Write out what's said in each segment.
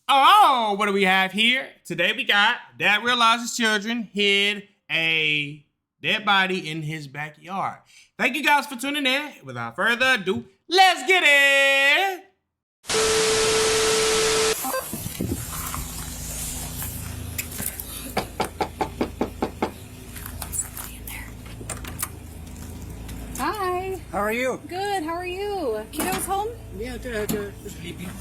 Oh, what do we have here? Today we got dad realized his children hid a dead body in his backyard. Thank you guys for tuning in. Without further ado, let's get it! Hi. How are you? Good. How are you? Kiddo's home? Yeah, they're sleeping.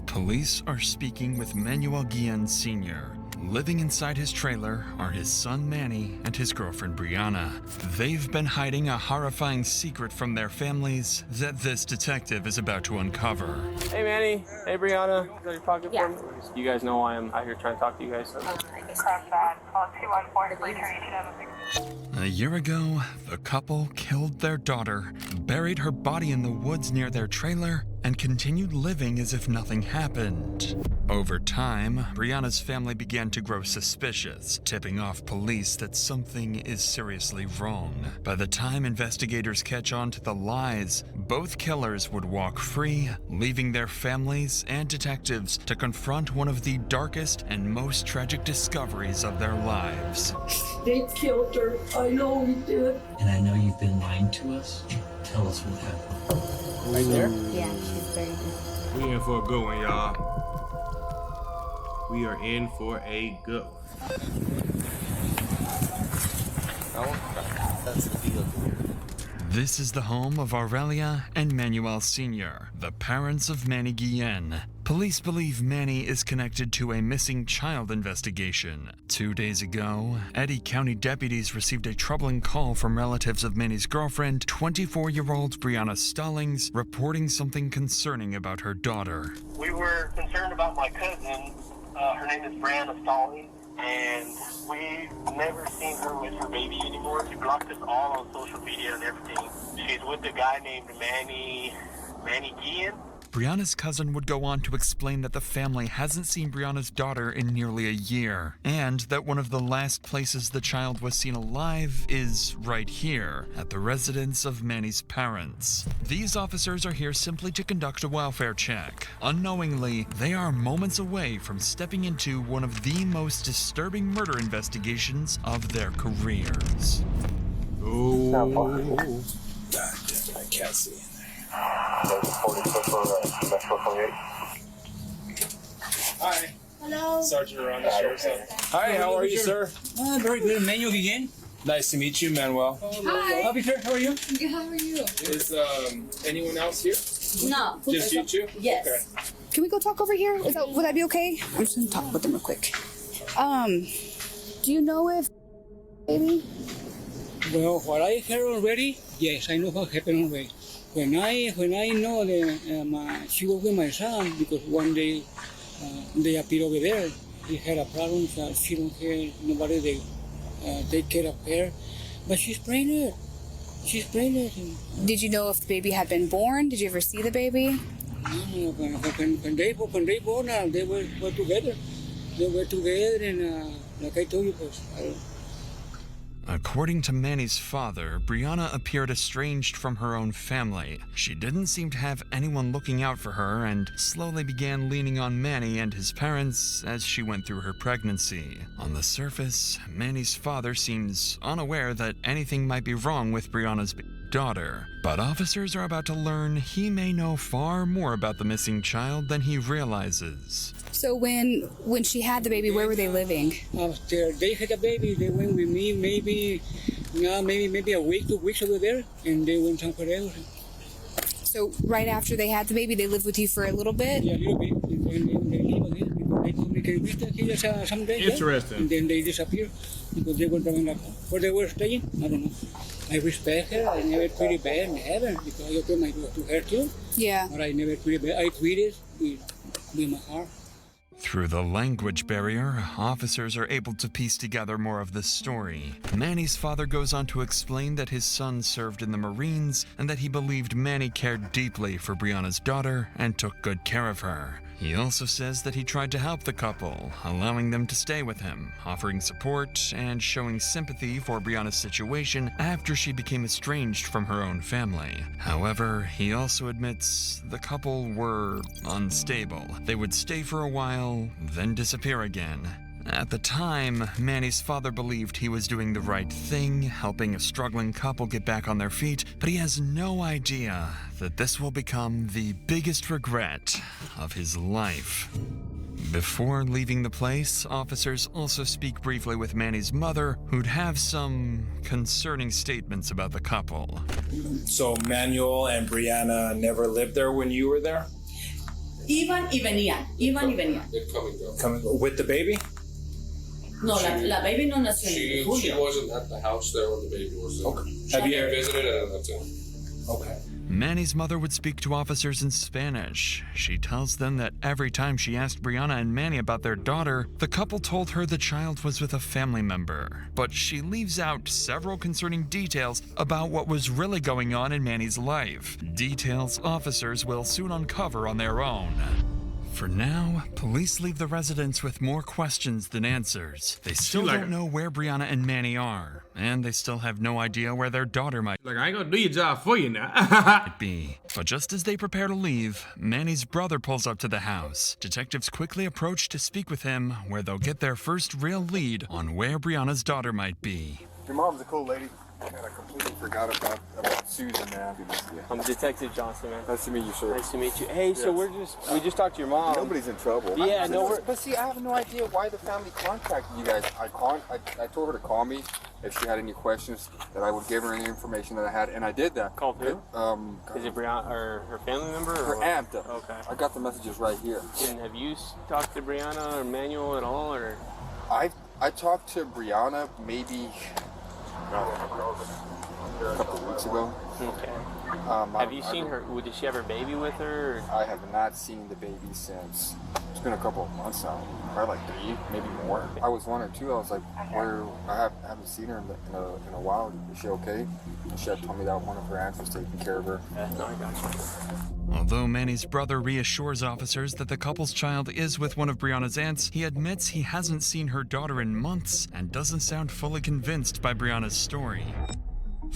Police are speaking with Manuel Guillen Sr. Living inside his trailer are his son Manny and his girlfriend Brianna. They've been hiding a horrifying secret from their families that this detective is about to uncover. Hey Manny, hey Brianna, is that your pocket Yeah. for me? You guys know why I'm out here trying to talk to you guys. So. A year ago, the couple killed their daughter, buried her body in the woods near their trailer, and continued living as if nothing happened. Over time, Brianna's family began to grow suspicious, tipping off police that something is seriously wrong. By the time investigators catch on to the lies, both killers would walk free, leaving their families and detectives to confront one of the darkest and most tragic discoveries of their lives. They killed her. I know we did. And I know you've been lying to us. Tell us what happened. Right there? Yeah, she's very good. We in for a good one, y'all. We are in for a good one. That's the deal here. This is the home of Aurelia and Manuel Sr., the parents of Manny Guillen. Police believe Manny is connected to a missing child investigation. 2 days ago, Eddy County deputies received a troubling call from relatives of Manny's girlfriend, 24-year-old Brianna Stallings, reporting something concerning about her daughter. We were concerned about my cousin. Her name is Brianna Stallings, and we've never seen her with her baby anymore. She blocked us all on social media and everything. She's with a guy named Manny Guillen. Brianna's cousin would go on to explain that the family hasn't seen Brianna's daughter in nearly a year, and that one of the last places the child was seen alive is right here, at the residence of Manny's parents. These officers are here simply to conduct a welfare check. Unknowingly, they are moments away from stepping into one of the most disturbing murder investigations of their careers. Oh. I can't see in there. Hi. Hello. Sergeant around the sheriff's office. Hi, how are you, sir? Very good. Manuel again. Nice to meet you, Manuel. Hi. Officer, how are you? Good. How are you? Is anyone else here? No. Just you two? Yes. Okay. Can we go talk over here? Would that be okay? I'm just gonna talk with them real quick. Do you know if baby? Well, what I heard already, yes, I know what happened already. When I know that she was with my son, because one day they appeared over there, he had a problem, so she don't have nobody they take care of her, but she's pregnant. She's pregnant. Did you know if the baby had been born? Did you ever see the baby? When they born, they were together. They were together, and like I told you, According to Manny's father, Brianna appeared estranged from her own family. She didn't seem to have anyone looking out for her and slowly began leaning on Manny and his parents as she went through her pregnancy. On the surface, Manny's father seems unaware that anything might be wrong with Brianna's daughter, but officers are about to learn he may know far more about the missing child than he realizes. So when she had the baby, where were they living? After they had a baby, they went with me maybe a week, 2 weeks over there, and they went somewhere else. So right after they had the baby, they lived with you for a little bit? Yeah, a little bit. And then they leave again because they communicate with us here some days. Interesting. Yeah? And then they disappear because they were driving up. Where they were staying, I don't know. I respect her. I never treated bad, never, because I opened my door to her too. Yeah. But I never treated bad. I treated with my heart. Through the language barrier, officers are able to piece together more of the story. Manny's father goes on to explain that his son served in the Marines and that he believed Manny cared deeply for Brianna's daughter and took good care of her. He also says that he tried to help the couple, allowing them to stay with him, offering support, and showing sympathy for Brianna's situation after she became estranged from her own family. However, he also admits the couple were unstable. They would stay for a while, then disappear again. At the time, Manny's father believed he was doing the right thing, helping a struggling couple get back on their feet, but he has no idea that this will become the biggest regret of his life. Before leaving the place, officers also speak briefly with Manny's mother, who'd have some concerning statements about the couple. So Manuel and Brianna never lived there when you were there? Iban y venían. They're coming though. Coming with the baby? No, la baby no nació en She julio. wasn't at the house there when the baby was there. Okay. Have you visited and that's it? Okay. Manny's mother would speak to officers in Spanish. She tells them that every time she asked Brianna and Manny about their daughter, the couple told her the child was with a family member. But she leaves out several concerning details about what was really going on in Manny's life. Details officers will soon uncover on their own. For now, police leave the residence with more questions than answers. They still don't know where Brianna and Manny are, and they still have no idea where their daughter might Like, I ain't gonna do your job for you now. be. But just as they prepare to leave, Manny's brother pulls up to the house. Detectives quickly approach to speak with him, where they'll get their first real lead on where Brianna's daughter might be. Your mom's a cool lady. Man, I completely forgot about Susan, man. I'm Detective Johnson, man. Nice to meet you, sir. Nice to meet you. Hey, so we just talked to your mom. Nobody's in trouble. Yeah, But see, I have no idea why the family contacted you guys. I told her to call me if she had any questions, that I would give her any information that I had, and I did that. Called who? Is it Brianna or her family member? Or her aunt. Okay. I got the messages right here. And have you talked to Brianna or Manuel at all, or? I talked to Brianna maybe a couple of weeks ago. Okay. Have you seen her? Did she have her baby with her? Or? I have not seen the baby since. It's been a couple of months now. Probably like 3, maybe more. I was wondering too. I was like, I haven't seen her in a while. Is she okay? And she had told me that one of her aunts was taking care of her. No, I got you. Although Manny's brother reassures officers that the couple's child is with one of Brianna's aunts, he admits he hasn't seen her daughter in months and doesn't sound fully convinced by Brianna's story.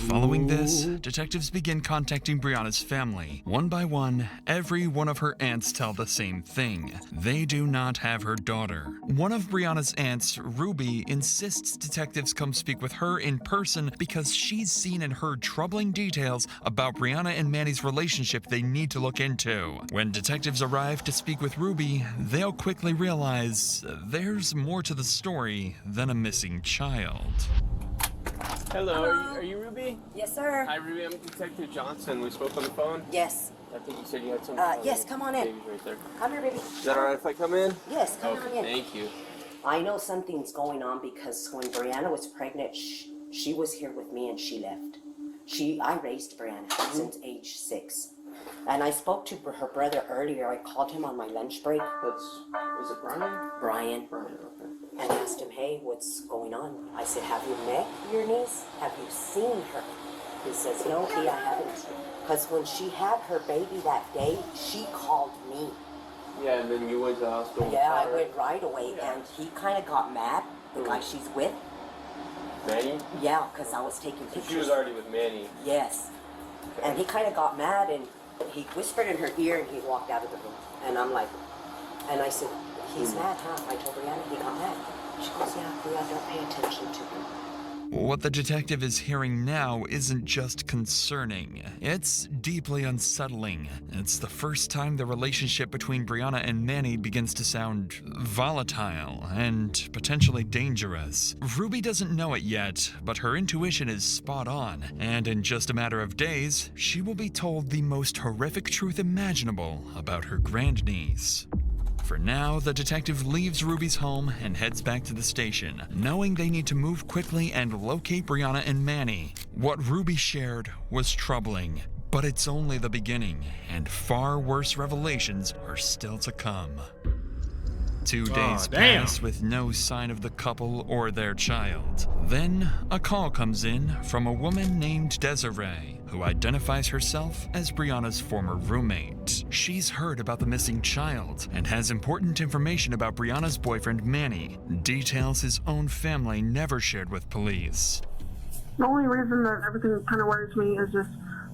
Following this, detectives begin contacting Brianna's family. One by one, every one of her aunts tell the same thing. They do not have her daughter. One of Brianna's aunts, Ruby, insists detectives come speak with her in person because she's seen and heard troubling details about Brianna and Manny's relationship they need to look into. When detectives arrive to speak with Ruby, they'll quickly realize there's more to the story than a missing child. Hello. Are you Ruby? Yes, sir. Hi, Ruby. I'm Detective Johnson. We spoke on the phone. Yes. I think you said you had some. Yes, come on in. Babies right there. Come here, baby. Is that all right if I come in? Yes, come Okay. on in. Thank you. I know something's going on because when Brianna was pregnant, she was here with me and she left. I raised Brianna since age 6. And I spoke to her brother earlier. I called him on my lunch break. Is it Brian? Brian. Brian, okay. And asked him, hey, what's going on? I said, have you met your niece? Have you seen her? He says, no, I haven't. Because when she had her baby that day, she called me. Yeah, and then you went to the hospital. Yeah, I went right away, and he kind of got mad, the guy she's with. Manny? Yeah, because I was taking pictures. She was already with Manny. Yes. Okay. And he kind of got mad, and he whispered in her ear, and he walked out of the room. And I'm like, and I said, he's mad, huh? I told Brianna he got mad. She goes, yeah, Brianna, don't pay attention to him. What the detective is hearing now isn't just concerning, it's deeply unsettling. It's the first time the relationship between Brianna and Manny begins to sound volatile and potentially dangerous. Ruby doesn't know it yet, but her intuition is spot on, and in just a matter of days, she will be told the most horrific truth imaginable about her grandniece. For now, the detective leaves Ruby's home and heads back to the station, knowing they need to move quickly and locate Brianna and Manny. What Ruby shared was troubling, but it's only the beginning, and far worse revelations are still to come. 2 days pass with no sign of the couple or their child. Then, a call comes in from a woman named Desiree, who identifies herself as Brianna's former roommate. She's heard about the missing child and has important information about Brianna's boyfriend Manny, details his own family never shared with police. The only reason that everything kind of worries me is just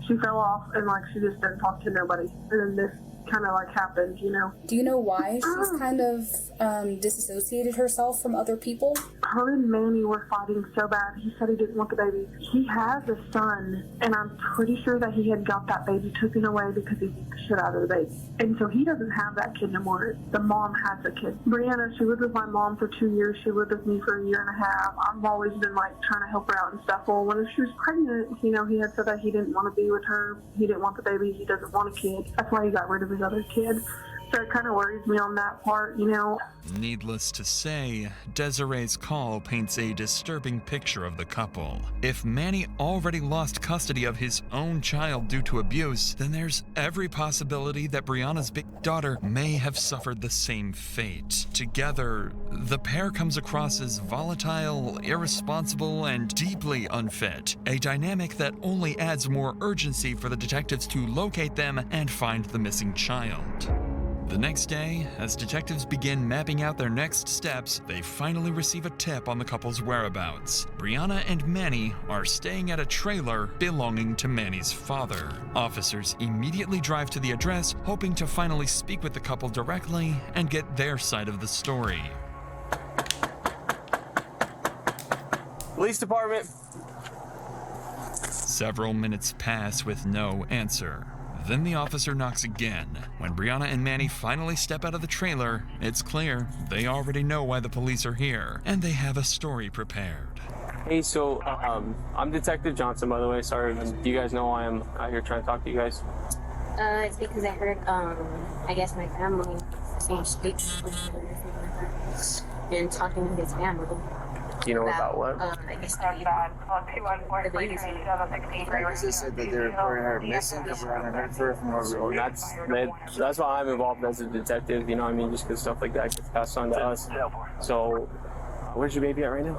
she fell off and like she just didn't talk to nobody, and then this kind of like happened, you know. Do you know why she's kind of disassociated herself from other people? Her and Manny were fighting so bad. He said he didn't want the baby. He has a son, and I'm pretty sure that he had got that baby taken away because he beat the shit out of the baby. And so he doesn't have that kid no more. The mom has a kid. Brianna, she lived with my mom for 2 years. She lived with me for a year and a half. I've always been like trying to help her out and stuff. Well, when she was pregnant, you know, he had said that he didn't want to be with her. He didn't want the baby. He doesn't want a kid. That's why he got rid of his other kid. So it kind of worries me on that part, you know. Needless to say, Desiree's call paints a disturbing picture of the couple. If Manny already lost custody of his own child due to abuse, then there's every possibility that Brianna's big daughter may have suffered the same fate. Together, the pair comes across as volatile, irresponsible, and deeply unfit, a dynamic that only adds more urgency for the detectives to locate them and find the missing child. The next day, as detectives begin mapping out their next steps, they finally receive a tip on the couple's whereabouts. Brianna and Manny are staying at a trailer belonging to Manny's father. Officers immediately drive to the address, hoping to finally speak with the couple directly and get their side of the story. Police department. Several minutes pass with no answer. Then the officer knocks again. When Brianna and Manny finally step out of the trailer, it's clear they already know why the police are here, and they have a story prepared. Hey, so I'm Detective Johnson, by the way. Sorry, do you guys know why I'm out here trying to talk to you guys? It's because I heard, I guess my family saying speaks and talking to his family. Do you know about what? I guess the baby's They said that they reported her missing because we haven't heard from her. That's why I'm involved as a detective, you know what I mean? Just because stuff like that gets passed on to us. So, where's your baby at right now?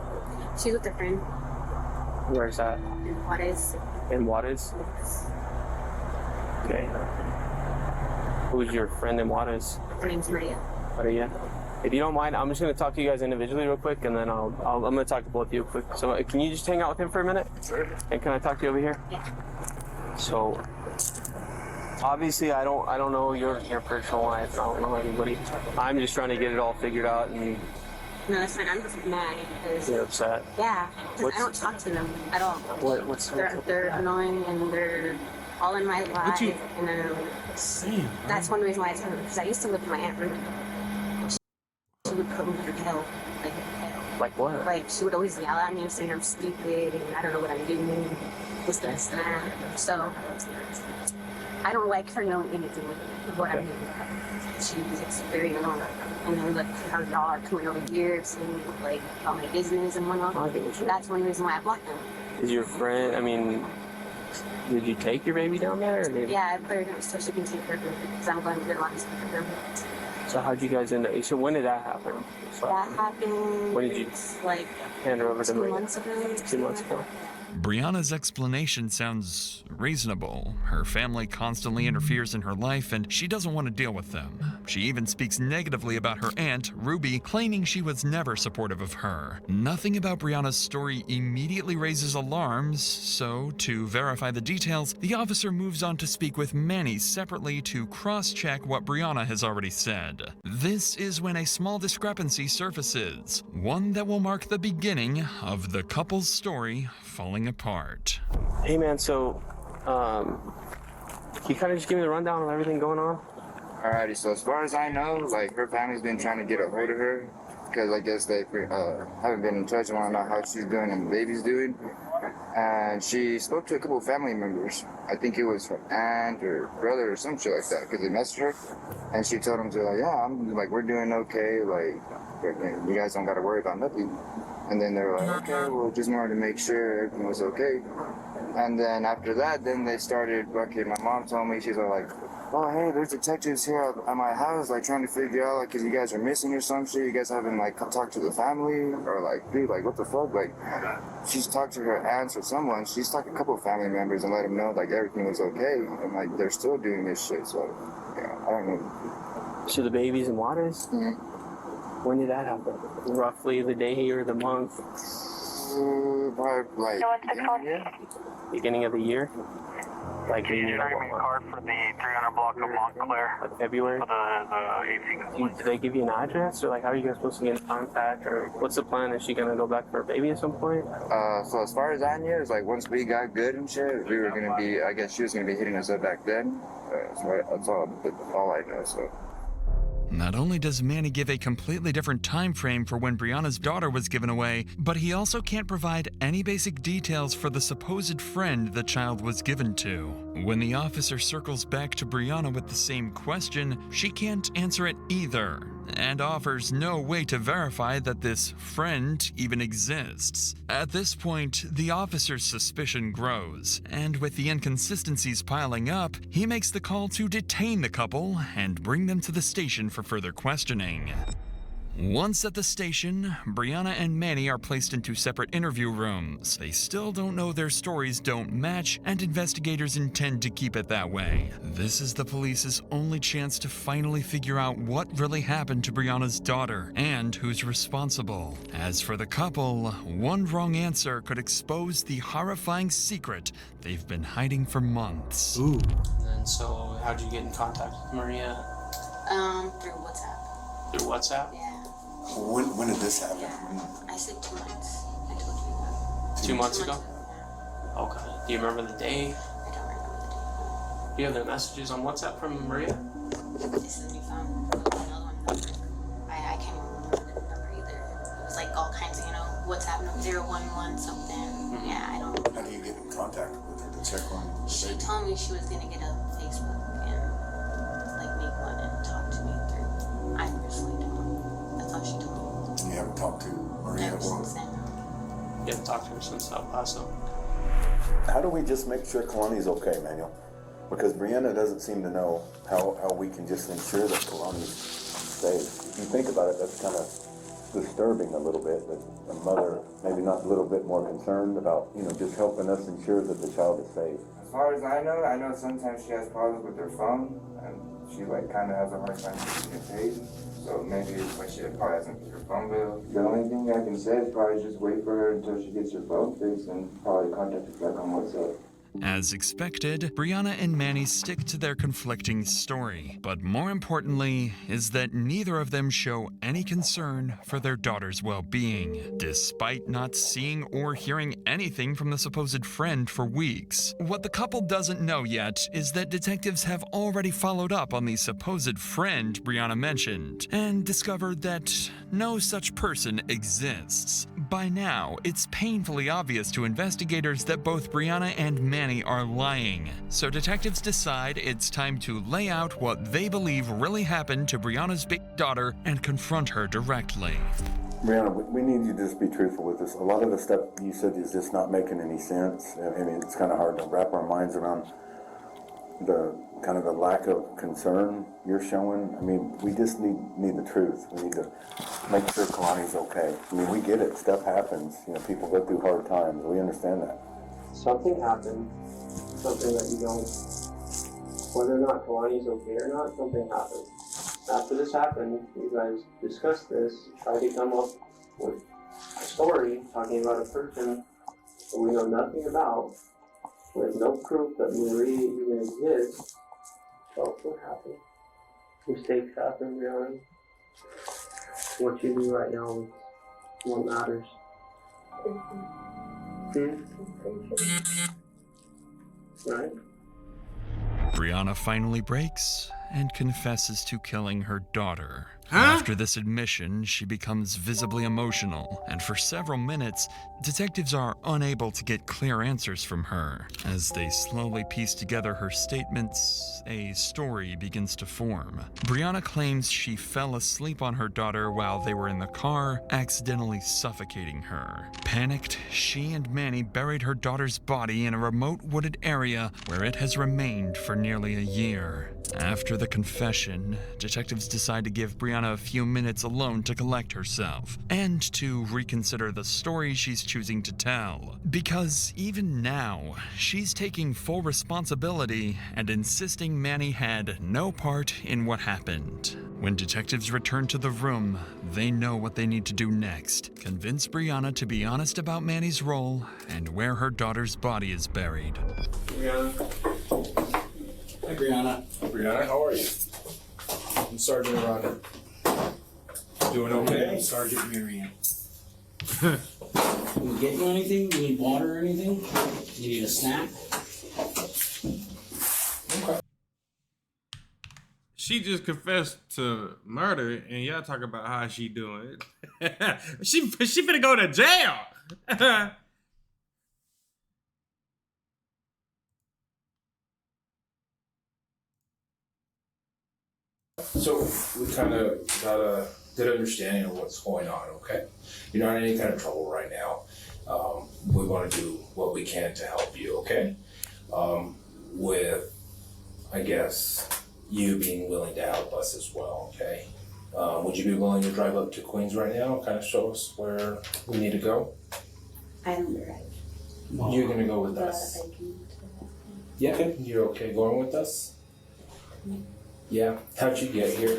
She's with a friend. Where's that? In Juarez. In Juarez? Okay. Who's your friend in Juarez? Her name's Maria. Maria? If you don't mind, I'm just going to talk to you guys individually real quick, and then I'm going to talk to both of you quick. So can you just hang out with him for a minute? Sure. And can I talk to you over here? Yeah. So, obviously, I don't know your personal life. I don't know anybody. I'm just trying to get it all figured out. And No, that's fine. I'm just mad because... You're upset? Yeah, because I don't talk to them at all. They're annoying, and they're all in my life. And that's one reason why I told them, because I used to live with my aunt Ruby. She would put me through hell, like hell. Like what? Like, she would always yell at me and say I'm stupid and I don't know what I'm doing, this and that. So, I don't like her knowing anything of what I'm doing. She's very annoying. And then, like, her dog coming over here saying, like, about my business and whatnot. That's one reason why I blocked them. Is your friend, I mean, did you take your baby down there? Or Yeah, I put her down so she can take her because I'm going to get a lot of stuff for her. So how'd you guys end up, so when did that happen? That happened, when did you like, hand her over to 2 months ago. 2 months ago. Brianna's explanation sounds reasonable. Her family constantly interferes in her life, and she doesn't want to deal with them. She even speaks negatively about her aunt, Ruby, claiming she was never supportive of her. Nothing about Brianna's story immediately raises alarms, so to verify the details, the officer moves on to speak with Manny separately to cross-check what Brianna has already said. This is when a small discrepancy surfaces, one that will mark the beginning of the couple's story falling apart. Hey man, so can you kind of just give me the rundown of everything going on? Alrighty, so as far as I know, like her family's been trying to get a hold of her because I guess they haven't been in touch and want to know how she's doing and the baby's doing. And she spoke to a couple of family members. I think it was her aunt or brother or some shit like that because they messaged her. And she told them to like, yeah, we're doing okay. Like, you guys don't got to worry about nothing. And then they were like, okay, well, just wanted to make sure everything was okay. And then after that, then they started fucking, my mom told me, she's like, oh, hey, there's detectives here at my house, like, trying to figure out, like, if you guys are missing or some shit, you guys haven't, like, talked to the family, or, like, dude, like, what the fuck, like, she's talked to her aunts or someone, she's talked to a couple of family members and let them know, like, everything was okay, and, like, they're still doing this shit, so, yeah, I don't know. So the baby's in Waters? Mm-hmm. When did that happen? Roughly the day or the month? Probably, like, Beginning of the year? Like Can you trade me a card for the 300 block of Montclair? Like February? For the 18th. Did they give you an address? Or like, how are you guys supposed to get in contact? Or what's the plan? Is she gonna go back for her baby at some point? So as far as I knew, it's like once we got good and shit, we were gonna be, I guess she was gonna be hitting us up back then. So that's all I know, so. Not only does Manny give a completely different time frame for when Brianna's daughter was given away, but he also can't provide any basic details for the supposed friend the child was given to. When the officer circles back to Brianna with the same question, she can't answer it either, and offers no way to verify that this friend even exists. At this point, the officer's suspicion grows, and with the inconsistencies piling up, he makes the call to detain the couple and bring them to the station for further questioning. Once at the station, Brianna and Manny are placed into separate interview rooms. They still don't know their stories don't match, and investigators intend to keep it that way. This is the police's only chance to finally figure out what really happened to Brianna's daughter and who's responsible. As for the couple, one wrong answer could expose the horrifying secret they've been hiding for months. Ooh. And so, how'd you get in contact with Maria? Through WhatsApp. Through WhatsApp? Yeah. When did this happen? Yeah. I said 2 months. I told you that. 2 months ago? Okay. Do you remember the day? I don't remember the day. Do you have the messages on WhatsApp from Maria? This is a new phone. Another one number. I can't even remember the number either. It was like all kinds of, WhatsApp number 011 something. Mm-hmm. Yeah, I don't. How do you get in contact with her to check on the She baby? told me she was gonna get a Facebook and like make one and talk to me through. I personally don't. That's all she told me. You haven't talked to Maria Ever since then. You haven't talked to her since El Paso. How do we just make sure Kalani's okay, Manuel? Because Brianna doesn't seem to know how we can just ensure that Kalani's safe. If you think about it, that's kind of disturbing a little bit, that a mother maybe not a little bit more concerned about, just helping us ensure that the child is safe. As far as I know sometimes she has problems with her phone, and she like kind of has a hard time getting paid. So maybe when she probably hasn't paid her phone bill. The only thing I can say is probably just wait for her until she gets her phone fixed and probably contact us back on WhatsApp. As expected, Brianna and Manny stick to their conflicting story, but more importantly is that neither of them show any concern for their daughter's well-being, despite not seeing or hearing anything from the supposed friend for weeks. What the couple doesn't know yet is that detectives have already followed up on the supposed friend Brianna mentioned, and discovered that no such person exists. By now, it's painfully obvious to investigators that both Brianna and Manny are lying, so detectives decide it's time to lay out what they believe really happened to Brianna's big daughter and confront her directly. Brianna, we need you to just be truthful with us. A lot of the stuff you said is just not making any sense. I mean, it's kind of hard to wrap our minds around the kind of the lack of concern you're showing. I mean, we just need the truth. We need to make sure Kalani's okay. I mean, we get it. Stuff happens. People go through hard times. We understand that. Something happened. Something that you don't. Whether or not Kalani's okay or not, something happened. After this happened, you guys discussed this, tried to come up with a story talking about a person that we know nothing about, with no proof that Marie even exists. So what happened? Mistakes happen, Brianna. What you do right now is what matters. Right? Brianna finally breaks and confesses to killing her daughter. After this admission, she becomes visibly emotional, and for several minutes, detectives are unable to get clear answers from her. As they slowly piece together her statements, a story begins to form. Brianna claims she fell asleep on her daughter while they were in the car, accidentally suffocating her. Panicked, she and Manny buried her daughter's body in a remote wooded area where it has remained for nearly a year. After the confession, detectives decide to give Brianna a few minutes alone to collect herself and to reconsider the story she's choosing to tell. Because even now, she's taking full responsibility and insisting Manny had no part in what happened. When detectives return to the room, they know what they need to do next. Convince Brianna to be honest about Manny's role and where her daughter's body is buried. Hi, Brianna. Brianna, how are you? I'm Sergeant Rodder. Doing okay? I'm Sergeant Marion. Can we get you anything? Do you need water or anything? Do you need a snack? Okay. She just confessed to murder, and y'all talk about how she doing. she finna go to jail. So we kind of got a good understanding of what's going on, okay? You're not in any kind of trouble right now. We want to do what we can to help you, okay? With, I guess, you being willing to help us as well, okay? Would you be willing to drive up to Queens right now and kind of show us where we need to go? I don't drive. Well, you're going to go with us? Yeah, you're okay going with us? Yeah. How'd you get here?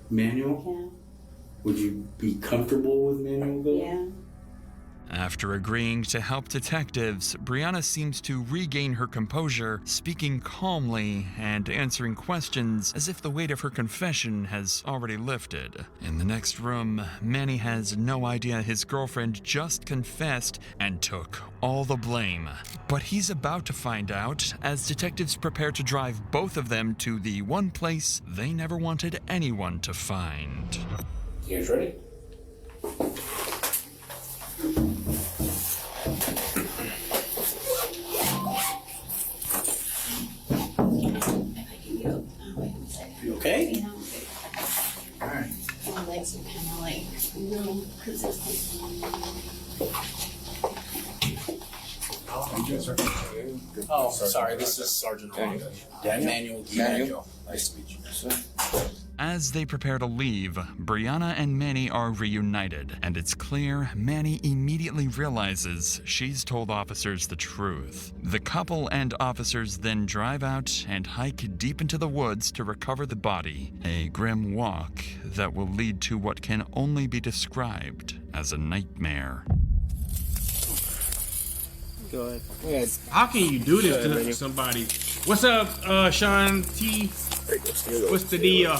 Manual? Yeah. Would you be comfortable with manual going? Yeah. After agreeing to help detectives, Brianna seems to regain her composure, speaking calmly and answering questions as if the weight of her confession has already lifted. In the next room, Manny has no idea his girlfriend just confessed and took all the blame. But he's about to find out as detectives prepare to drive both of them to the one place they never wanted anyone to find. You guys ready? You okay? Yeah. Alright. My legs are kind of like, because it's Oh, sorry, this is Sergeant Daniel. Daniel? Nice to meet you. As they prepare to leave, Brianna and Manny are reunited, and it's clear Manny immediately realizes she's told officers the truth. The couple and officers then drive out and hike deep into the woods to recover the body, a grim walk that will lead to what can only be described as a nightmare. Go ahead. How can you do this to somebody? What's up, Sean T? What's the deal?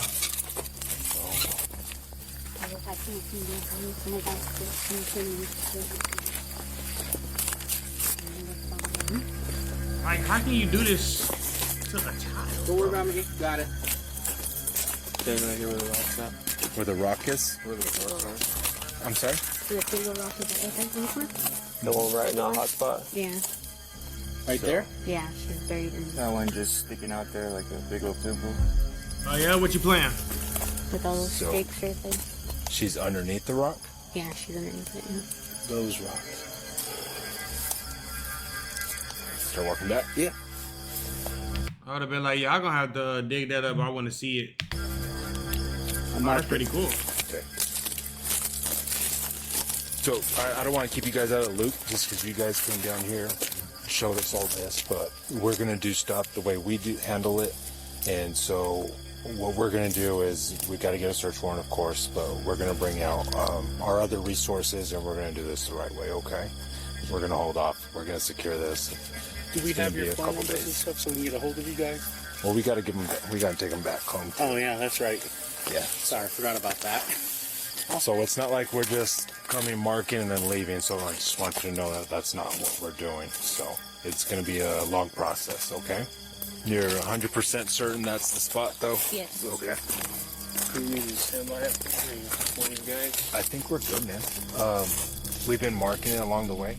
Like, how can you do this to a child? Don't worry about me. Got it. Standing right here where the rock's at. Where the rock is? Where the rock is. I'm sorry? The big old rock is this one? The one right in the hot spot. Yeah. Right there? Yeah, she's buried in That one just sticking out there like a big old pimple. Oh yeah, what you playing? with all those So- stakes or thing. She's underneath the rock? Yeah, she's underneath it. Yeah. Those rocks. Start walking back? Yeah. I would have been like, yeah, I'm gonna have to dig that up. I want to see it. Oh, that's pretty cool. Okay. So, I don't want to keep you guys out of the loop just because you guys came down here, showed us all this, but we're going to do stuff the way we do handle it. And so, what we're going to do is we got to get a search warrant, of course, but we're going to bring out our other resources and we're going to do this the right way, okay? We're going to hold off. We're going to secure this. Do we It's gonna have be your a phone couple numbers and days. stuff so we can get a hold of you guys? Well, we got to give them. We got to take them back home. Oh yeah, that's right. Yeah. Sorry, I forgot about that. So it's not like we're just coming, marking, and then leaving. So I just want you to know that that's not what we're doing. So it's going to be a long process, okay? You're 100% certain that's the spot, though? Yes. Okay. I think we're good, man. We've been marking it along the way.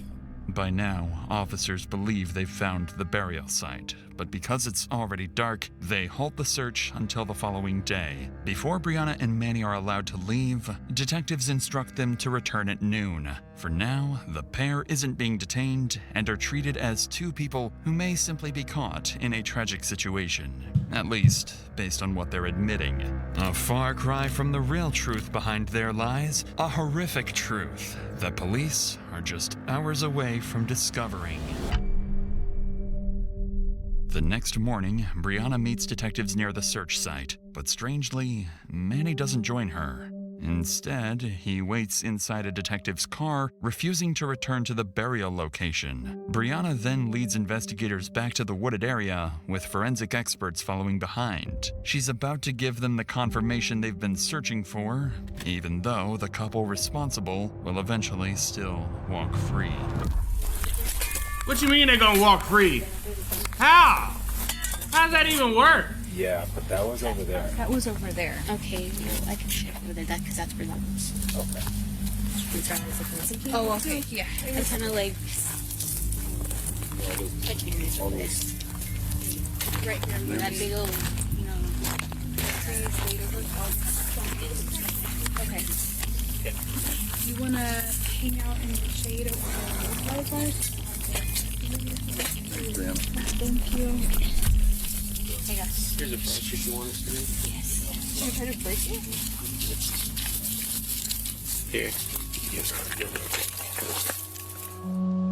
By now, officers believe they've found the burial site, but because it's already dark, they halt the search until the following day. Before Brianna and Manny are allowed to leave, detectives instruct them to return at noon. For now, the pair isn't being detained and are treated as two people who may simply be caught in a tragic situation, at least based on what they're admitting. A far cry from the real truth behind their lies, a horrific truth that police are just hours away from discovering. The next morning, Brianna meets detectives near the search site, but strangely, Manny doesn't join her. Instead, he waits inside a detective's car, refusing to return to the burial location. Brianna then leads investigators back to the wooded area, with forensic experts following behind. She's about to give them the confirmation they've been searching for, even though the couple responsible will eventually still walk free. What you mean they're gonna walk free? How? How does that even work? Yeah, but that was over there. That was over there. Okay, well, I can check over there, because that's where that was. Okay. Oh, okay, yeah. I kind of like touching this over there. Right here. That big old, you know. Okay. You wanna hang out in the shade over the fireflies? Thank you. Hey guys. Here's a brush if you want us to do. Yes. Should I try to break it? Here.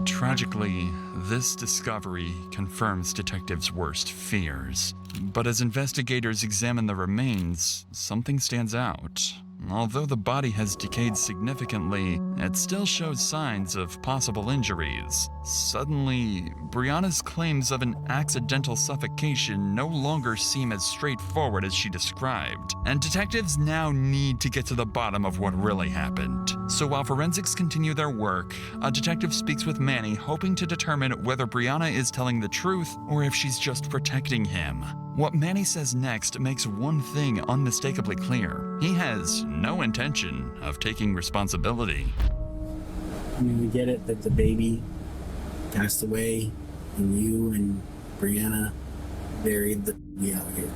Tragically, this discovery confirms detectives' worst fears. But as investigators examine the remains, something stands out. Although the body has decayed significantly, it still shows signs of possible injuries. Suddenly, Brianna's claims of an accidental suffocation no longer seem as straightforward as she described, and detectives now need to get to the bottom of what really happened. So while forensics continue their work, a detective speaks with Manny, hoping to determine whether Brianna is telling the truth or if she's just protecting him. What Manny says next makes one thing unmistakably clear. He has no intention of taking responsibility. I mean, we get it that the baby passed away and you and Brianna buried the baby out here.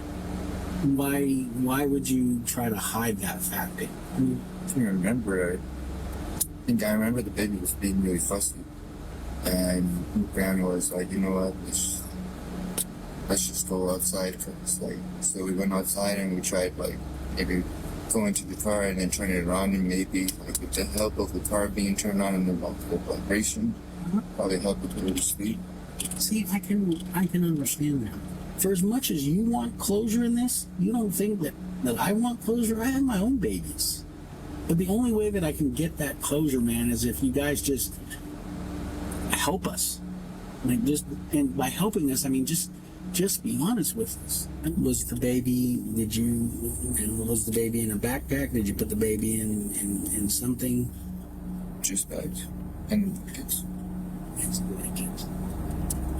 Why would you try to hide that fact? I remember the baby was being really fussy. And Brianna was like, you know what, let's just go outside first. So we went outside and we tried maybe going to the car and then turning it around, and maybe with the help of the car being turned on and the multiple vibration, probably help with the sleep. See, I can understand that. For as much as you want closure in this, you don't think that I want closure. I have my own babies. But the only way that I can get that closure, man, is if you guys just help us. And by helping us, I mean just be honest with us. Was the baby was the baby in a backpack? Did you put the baby in something? Just bags and blankets.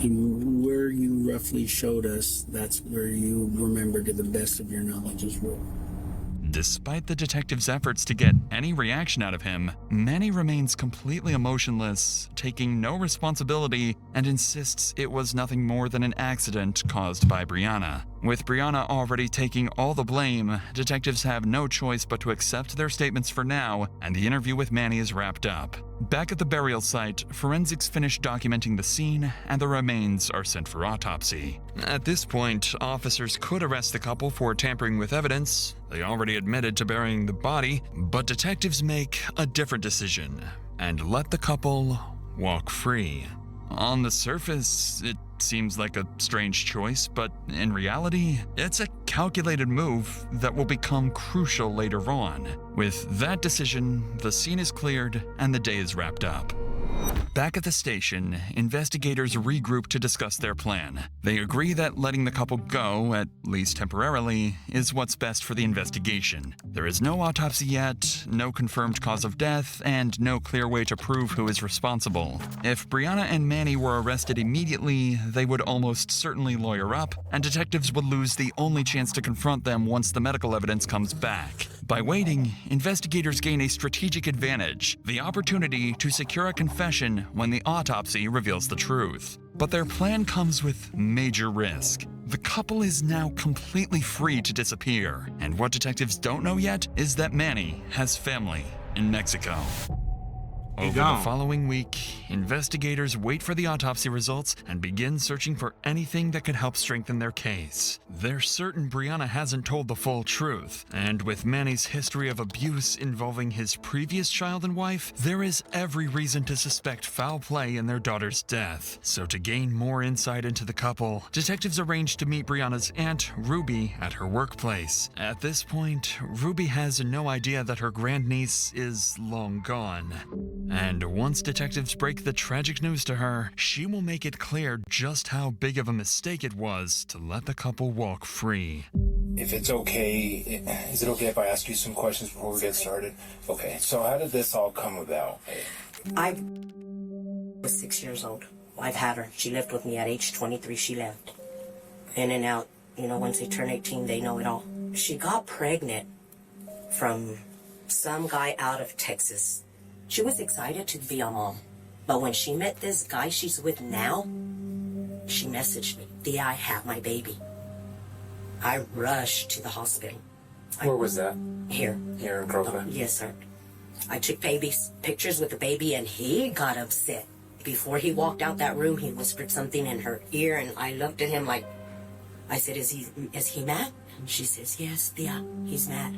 And where you roughly showed us, that's where you remember to the best of your knowledge as well. Despite the detective's efforts to get any reaction out of him, Manny remains completely emotionless, taking no responsibility, and insists it was nothing more than an accident caused by Brianna. With Brianna already taking all the blame, detectives have no choice but to accept their statements for now, and the interview with Manny is wrapped up. Back at the burial site, forensics finish documenting the scene, and the remains are sent for autopsy. At this point, officers could arrest the couple for tampering with evidence. They already admitted to burying the body, but detectives make a different decision and let the couple walk free. On the surface, it seems like a strange choice, but in reality, it's a calculated move that will become crucial later on. With that decision, the scene is cleared and the day is wrapped up. Back at the station, investigators regroup to discuss their plan. They agree that letting the couple go, at least temporarily, is what's best for the investigation. There is no autopsy yet, no confirmed cause of death, and no clear way to prove who is responsible. If Brianna and Manny were arrested immediately, they would almost certainly lawyer up, and detectives would lose the only chance to confront them once the medical evidence comes back. By waiting, investigators gain a strategic advantage, the opportunity to secure a confession when the autopsy reveals the truth. But their plan comes with major risk. The couple is now completely free to disappear, and what detectives don't know yet is that Manny has family in Mexico. Over the following week, investigators wait for the autopsy results and begin searching for anything that could help strengthen their case. They're certain Brianna hasn't told the full truth, and with Manny's history of abuse involving his previous child and wife, there is every reason to suspect foul play in their daughter's death. So to gain more insight into the couple, detectives arrange to meet Brianna's aunt, Ruby, at her workplace. At this point, Ruby has no idea that her grandniece is long gone. And once detectives break the tragic news to her, she will make it clear just how big of a mistake it was to let the couple walk free. If it's okay, is it okay if I ask you some questions before we get started? Okay, so how did this all come about? I was 6 years old. I've had her. She lived with me at age 23. She left. In and out. You know, once they turn 18, they know it all. She got pregnant from some guy out of Texas. She was excited to be a mom. But when she met this guy she's with now, she messaged me, "Thea, I have my baby." I rushed to the hospital. Where was that? Here. Here in Crowfoot? Yes, sir. I took pictures with the baby, and he got upset. Before he walked out that room, he whispered something in her ear, and I looked at him like, I said, is he mad? She says, "Yes, Thea, he's mad."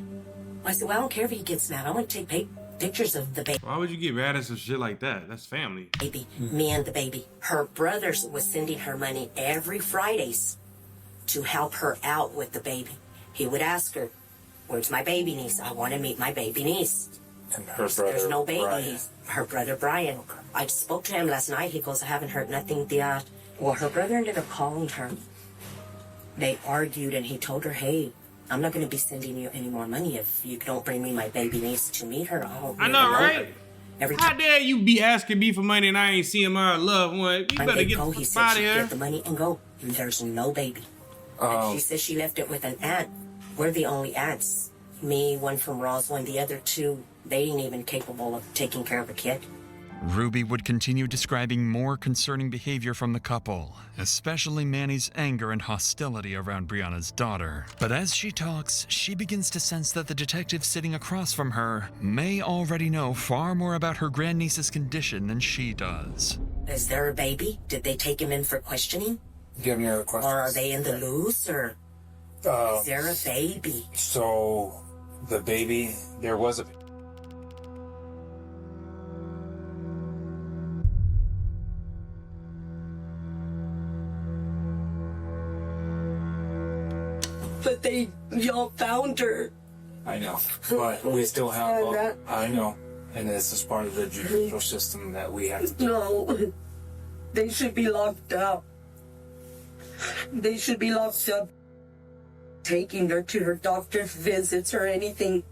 I said, "Well, I don't care if he gets mad. I want to take pictures of the baby." Why would you get mad at some shit like that? That's family. Me and the baby. Her brothers was sending her money every Fridays to help her out with the baby. He would ask her, "Where's my baby niece? I want to meet my baby niece." And her brother, There's no baby. Brian. Her brother, Brian. I spoke to him last night. He goes, "I haven't heard nothing, Thea." Well, her brother ended up calling her. They argued, and he told her, "Hey, I'm not going to be sending you any more money if you don't bring me my baby niece to meet her." I know, right? How dare you be asking me for money and I ain't seeing my loved one? You better get the fuck out of here. Get the money and go. There's no baby. And she says she left it with an aunt. We're the only aunts. Me, one from Roswell, and the other two, they ain't even capable of taking care of a kid. Ruby would continue describing more concerning behavior from the couple, especially Manny's anger and hostility around Brianna's daughter. But as she talks, she begins to sense that the detective sitting across from her may already know far more about her grandniece's condition than she does. Is there a baby? Did they take him in for questioning? Do you have any other questions? Or are they in the loose, or is there a baby? So, the baby, there was a... But y'all found her. I know, but we still have... I know, and this is part of the judicial system that we have to do. No, they should be locked up. They should be locked up. Taking her to her doctor's visits or anything.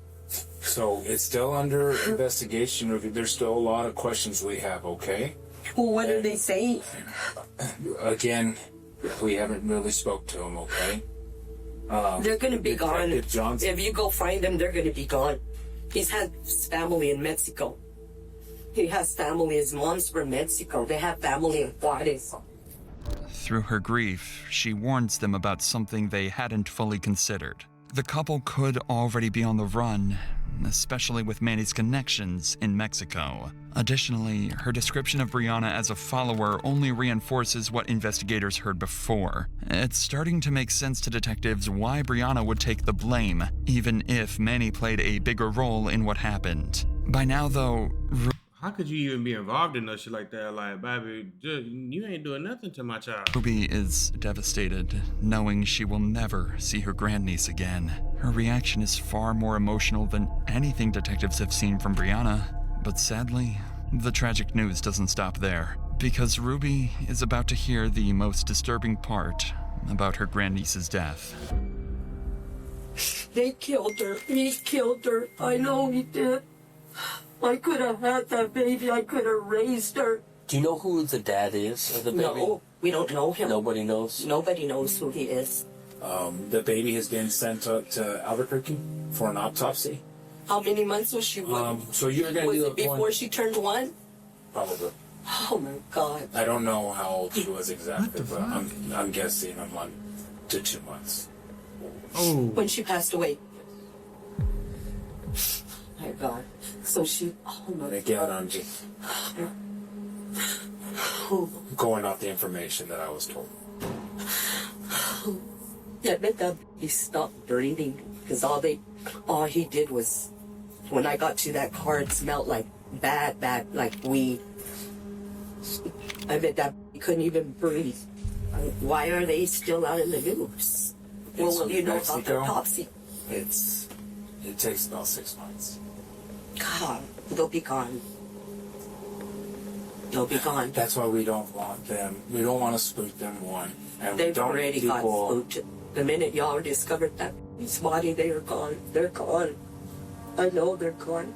So, it's still under investigation. There's still a lot of questions we have, okay? Well, what are they saying? Again, we haven't really spoke to them, okay? They're going to be gone. Detective Johnson. If you go find them, they're going to be gone. He's had his family in Mexico. He has family. His mom's from Mexico. They have family in Juarez. Through her grief, she warns them about something they hadn't fully considered. The couple could already be on the run, especially with Manny's connections in Mexico. Additionally, her description of Brianna as a follower only reinforces what investigators heard before. It's starting to make sense to detectives why Brianna would take the blame, even if Manny played a bigger role in what happened. By now, though, how could you even be involved in no shit like that? Like, baby, you ain't doing nothing to my child. Ruby is devastated, knowing she will never see her grandniece again. Her reaction is far more emotional than anything detectives have seen from Brianna. But sadly, The tragic news doesn't stop there, because Ruby is about to hear the most disturbing part about her grandniece's death. They killed her. He killed her. I know he did. I could have had that baby. I could have raised her. Do you know who the dad is of the baby? No, we don't know him. Nobody knows? Nobody knows who he is. The baby has been sent up to Albuquerque for an autopsy. How many months was she? So you're going to do it before she turned 1? Probably. Oh my God. I don't know how old she was exactly, but I'm guessing a month to 2 months. Oh. When she passed away. My God. So she. Oh my God. Again, I'm just going off the information that I was told. I bet that he stopped breathing because all he did was, when I got to that car, it smelled like bad, like weed. I bet that he couldn't even breathe. Why are they still out in the news? Well, will you know about the autopsy? It takes about 6 months. God, they'll be gone. They'll be gone. That's why we don't want them. We don't want to spook them, one. And They've already got spooked. The minute y'all discovered that his body, they are gone. They're gone. I know they're gone.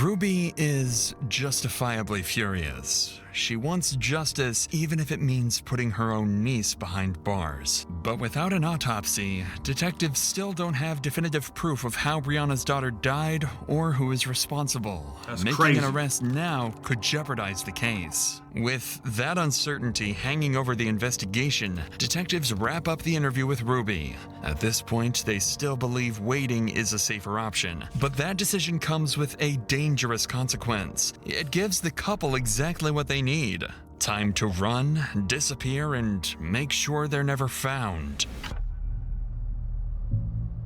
Ruby is justifiably furious. She wants justice even if it means putting her own niece behind bars. But without an autopsy, detectives still don't have definitive proof of how Brianna's daughter died or who is responsible. That's Making crazy. an arrest now could jeopardize the case. With that uncertainty hanging over the investigation, detectives wrap up the interview with Ruby. At this point, they still believe waiting is a safer option. But that decision comes with a dangerous consequence. It gives the couple exactly what they need. Time to run, disappear, and make sure they're never found.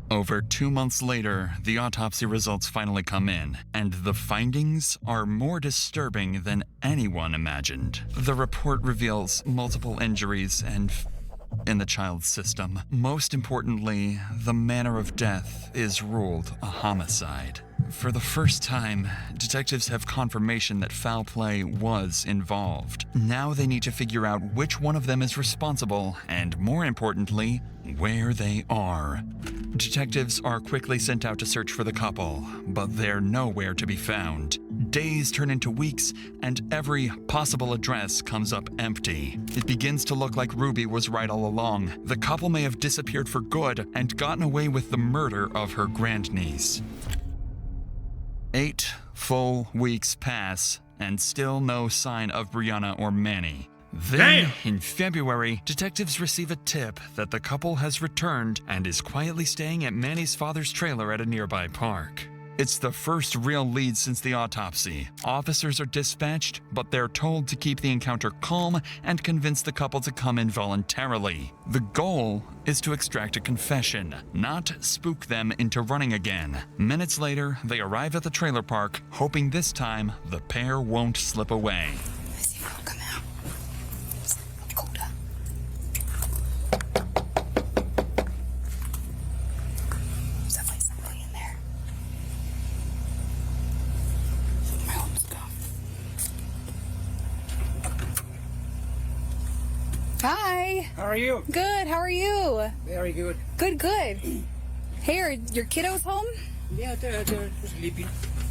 Over 2 months later, the autopsy results finally come in, and the findings are more disturbing than anyone imagined. The report reveals multiple injuries in the child's system. Most importantly, the manner of death is ruled a homicide. For the first time, detectives have confirmation that foul play was involved. Now they need to figure out which one of them is responsible, and more importantly, where they are. Detectives are quickly sent out to search for the couple, but they're nowhere to be found. Days turn into weeks, and every possible address comes up empty. It begins to look like Ruby was right all along. The couple may have disappeared for good and gotten away with the murder of her grandniece. 8 full weeks pass, and still no sign of Brianna or Manny. Then, in February, detectives receive a tip that the couple has returned and is quietly staying at Manny's father's trailer at a nearby park. It's the first real lead since the autopsy. Officers are dispatched, but they're told to keep the encounter calm and convince the couple to come in voluntarily. The goal is to extract a confession, not spook them into running again. Minutes later, they arrive at the trailer park, hoping this time the pair won't slip away. Hi. How are you? Good. How are you? Very good. Good, good. Hey, are your kiddos home? Yeah, they're sleeping.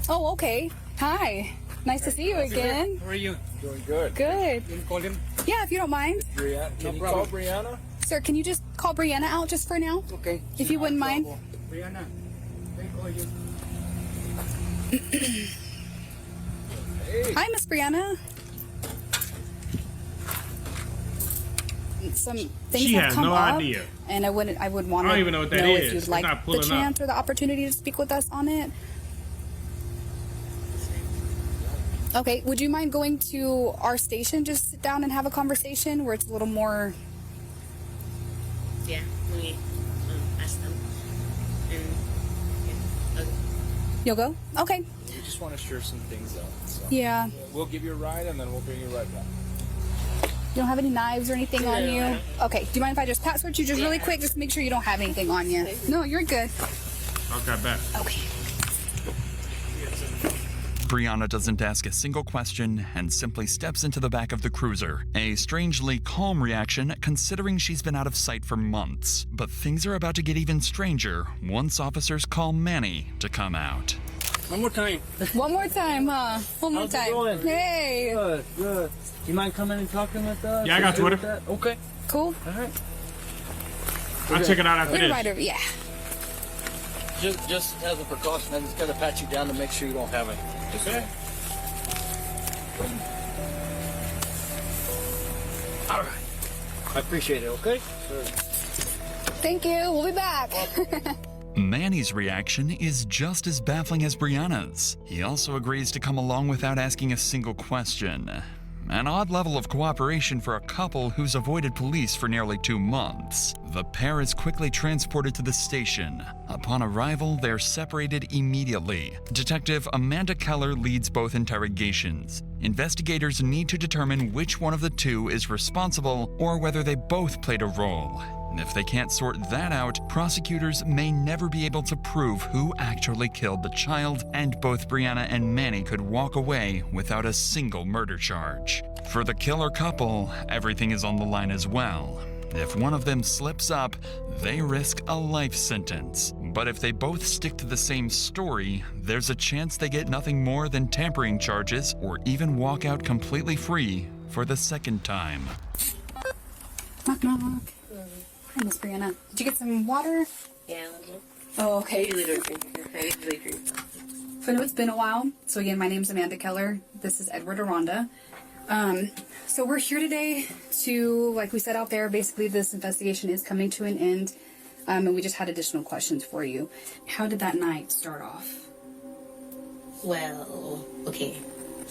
Oh, okay. Hi. Nice to see you again. How are you? Doing good. Good. Can you call him? Yeah, if you don't mind. Brianna, can you call Brianna? Sir, can you just call Brianna out just for now? Okay. If you wouldn't mind. Brianna, can I call you? Hi, Miss Brianna. Some things She have has come no up, idea. and I would want I to don't even know what that know is. if you'd It's like not the pulling up. chance or the opportunity to speak with us on it. Okay, would you mind going to our station, just sit down and have a conversation where it's a little more... Yeah, we ask them. And yeah, okay. You'll go? Okay. We just want to share some things out. So. Yeah. We'll give you a ride and then we'll bring you right back. You don't have any knives or anything on No, you? I don't. Okay, do you mind if I just password you just really quick? Just make sure you don't have anything on you. No, you're good. Okay, bet. Okay. Brianna doesn't ask a single question and simply steps into the back of the cruiser, a strangely calm reaction considering she's been out of sight for months. But things are about to get even stranger once officers call Manny to come out. One more time. One more time, huh? One more How's it time. going? Hey. Good, good. You mind coming and talking with us? Yeah, I got Twitter. Okay. Cool. All right. I'll check it out after We're this. right over, yeah. Just as a precaution, I just gotta pat you down to make sure you don't have it. Okay. All right. I appreciate it. Okay. Sure. Thank you. We'll be back. Manny's reaction is just as baffling as Brianna's. He also agrees to come along without asking a single question. An odd level of cooperation for a couple who's avoided police for nearly 2 months. The pair is quickly transported to the station. Upon arrival, they're separated immediately. Detective Amanda Keller leads both interrogations. Investigators need to determine which one of the two is responsible or whether they both played a role. If they can't sort that out, prosecutors may never be able to prove who actually killed the child, and both Brianna and Manny could walk away without a single murder charge. For the killer couple, everything is on the line as well. If one of them slips up, they risk a life sentence. But if they both stick to the same story, there's a chance they get nothing more than tampering charges or even walk out completely free for the second time. Knock, knock. Hi, Miss Brianna. Did you get some water? Yeah. Oh, okay. I usually don't drink. I usually drink. So I know it's been a while. So again, my name's Amanda Keller. This is Edward Aranda. So we're here today to, like we said out there, basically this investigation is coming to an end. And we just had additional questions for you. How did that night start off? Well, okay.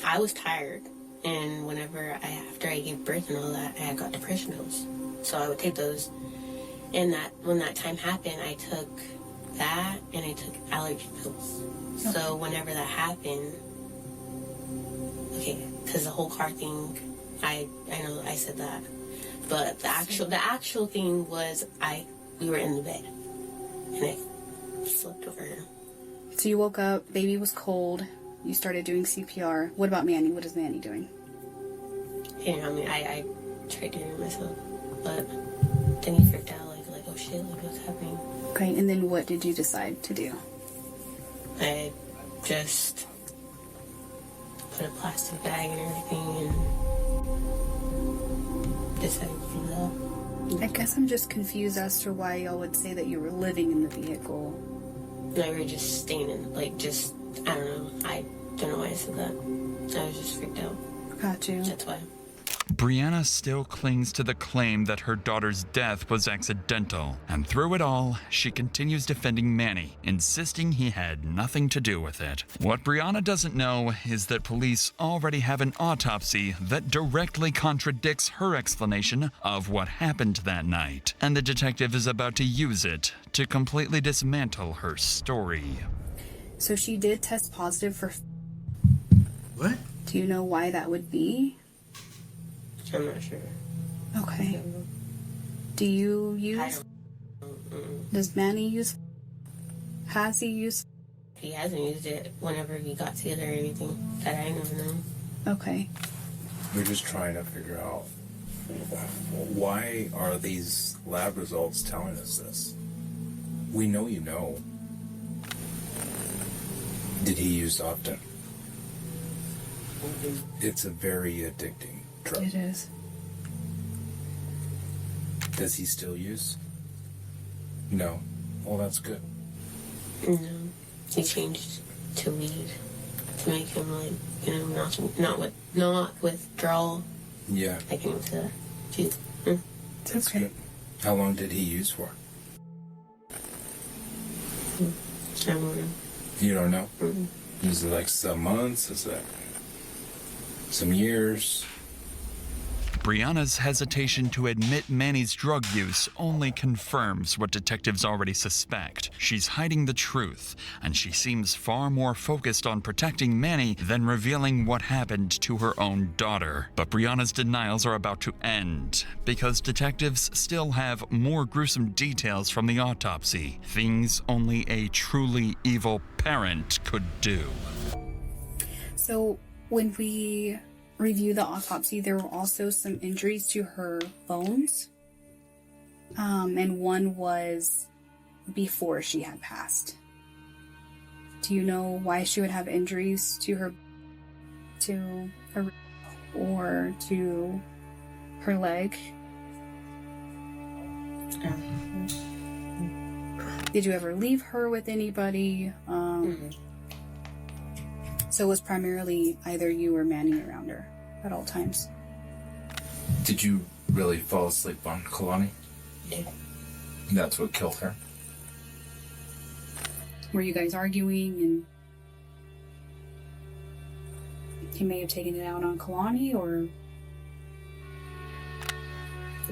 I was tired. And after I gave birth and all that, I got depression pills. So I would take those. And when that time happened, I took that and I took allergy pills. Okay. So whenever that happened, okay, because the whole car thing, I know I said that, but the actual thing was we were in the bed and I slept over her. So you woke up, baby was cold, you started doing CPR. What about Manny? What is Manny doing? I tried doing it myself, but then he freaked out, like oh shit, like what's happening? Okay, and then what did you decide to do? I just put a plastic bag and everything and decided to do that. I guess I'm just confused as to why y'all would say that you were living in the vehicle. No, we were just staying in, I don't know. I don't know why I said that. I was just freaked out. Got you. That's why. Brianna still clings to the claim that her daughter's death was accidental, and through it all, she continues defending Manny, insisting he had nothing to do with it. What Brianna doesn't know is that police already have an autopsy that directly contradicts her explanation of what happened that night, and the detective is about to use it to completely dismantle her story. So she did test positive for... What? Do you know why that would be? I'm not sure. Okay. Do you use... Does Manny use... Has he used... He hasn't used it whenever we got together or anything that I know. Okay. We're just trying to figure out why are these lab results telling us this? We know you know. Did he use often? It's a very addicting drug. It is. Does he still use? No. Well, that's good. No. He changed to weed to make him not withdrawal. Yeah. I can use that. That's okay. Good. How long did he use for? I don't know. You don't know? Mm-hmm. Is it like some months? Is it some years? Brianna's hesitation to admit Manny's drug use only confirms what detectives already suspect. She's hiding the truth, and she seems far more focused on protecting Manny than revealing what happened to her own daughter. But Brianna's denials are about to end, because detectives still have more gruesome details from the autopsy, things only a truly evil parent could do. So when we review the autopsy, there were also some injuries to her bones. And one was before she had passed. Do you know why she would have injuries to her or to her leg? Did you ever leave her with anybody? So it was primarily either you or Manny around her at all times. Did you really fall asleep on Kalani? Yeah. That's what killed her? Were you guys arguing and he may have taken it out on Kalani, or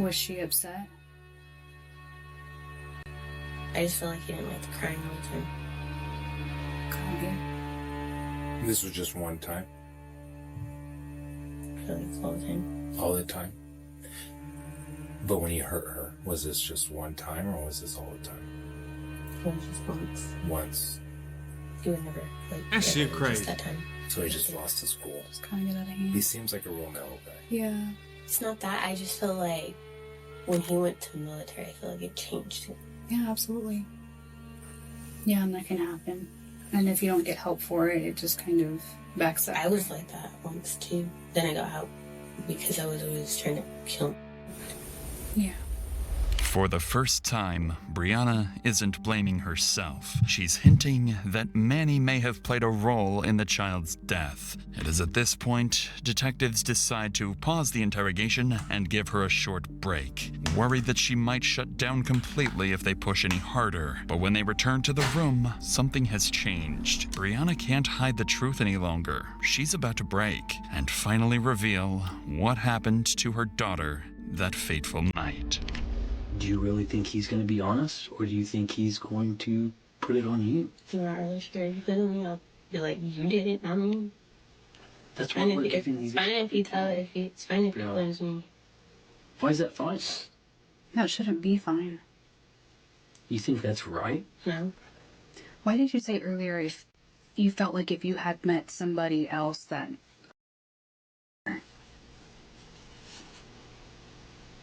was she upset? I just feel like he didn't like the crying all the time. This was just one time? I feel like it's all the time. All the time? But when you hurt her, was this just one time or was this all the time? It was just once. Once. He would never, like, That shit never crazy. just that time. So he just lost his cool. It's kind of out of hand. He seems like a real mellow guy. Yeah. It's not that. I just feel like when he went to the military, I feel like it changed him. Yeah, absolutely. Yeah, and that can happen. And if you don't get help for it, it just kind of backs up. I was like that once too. Then I got help because I was always trying to kill him. Yeah. For the first time, Brianna isn't blaming herself. She's hinting that Manny may have played a role in the child's death. It is at this point, detectives decide to pause the interrogation and give her a short break, worried that she might shut down completely if they push any harder. But when they return to the room, something has changed. Brianna can't hide the truth any longer. She's about to break and finally reveal what happened to her daughter that fateful night. Do you really think he's going to be honest, or do you think he's going to put it on you? I'm not really sure. You feel me? I'll be like, you did it, not me. That's why we're giving you. It's fine if you tell it. It's fine if he blames me. Why is that fine? That shouldn't be fine. You think that's right? No. Why did you say earlier if you felt like if you had met somebody else that...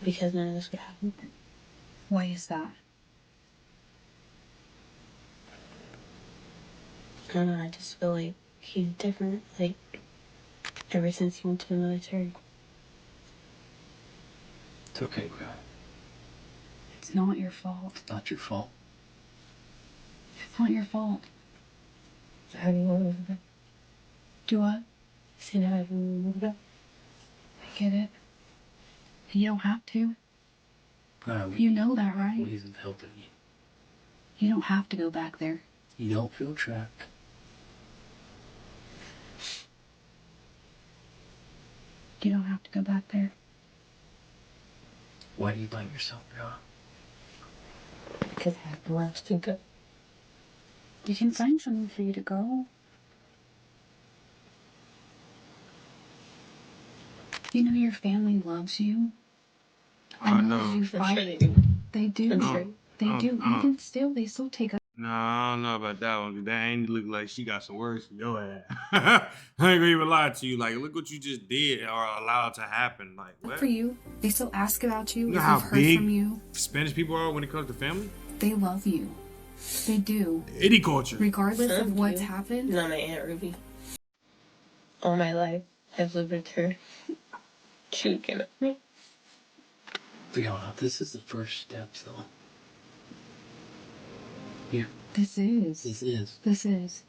Because none of this would happen. Why is that? I don't know, I just feel like he's different, like, ever since he went to the military. It's okay, bro. It's not your fault. It's not your fault. It's not your fault. How do you want to move it? Do what? See, how do you move it? I get it. You don't have to. You know that, right? Ways of helping you. You don't have to go back there. You don't feel trapped. You don't have to go back there. Why do you blame yourself, bro? Because I have nowhere else to go. You can find somewhere for you to go. You know your family loves you. I know you fight. Sure they do. They do. I'm sure. They do. Even still, they still take a... No, I don't know about that one. That ain't look like she got some words for your ass. I ain't gonna even lie to you. Like, look what you just did or allowed to happen. Like, what? For you. They still ask about you. You know If how they've heard big from you. Spanish people are when it comes to family? They love you. They do. Itty culture. Regardless Thank of what's you. happened. Not my Aunt Ruby. All my life, I've lived with her. She would give it me. Brianna, this is the first step, though. Here. This is. This is. This is.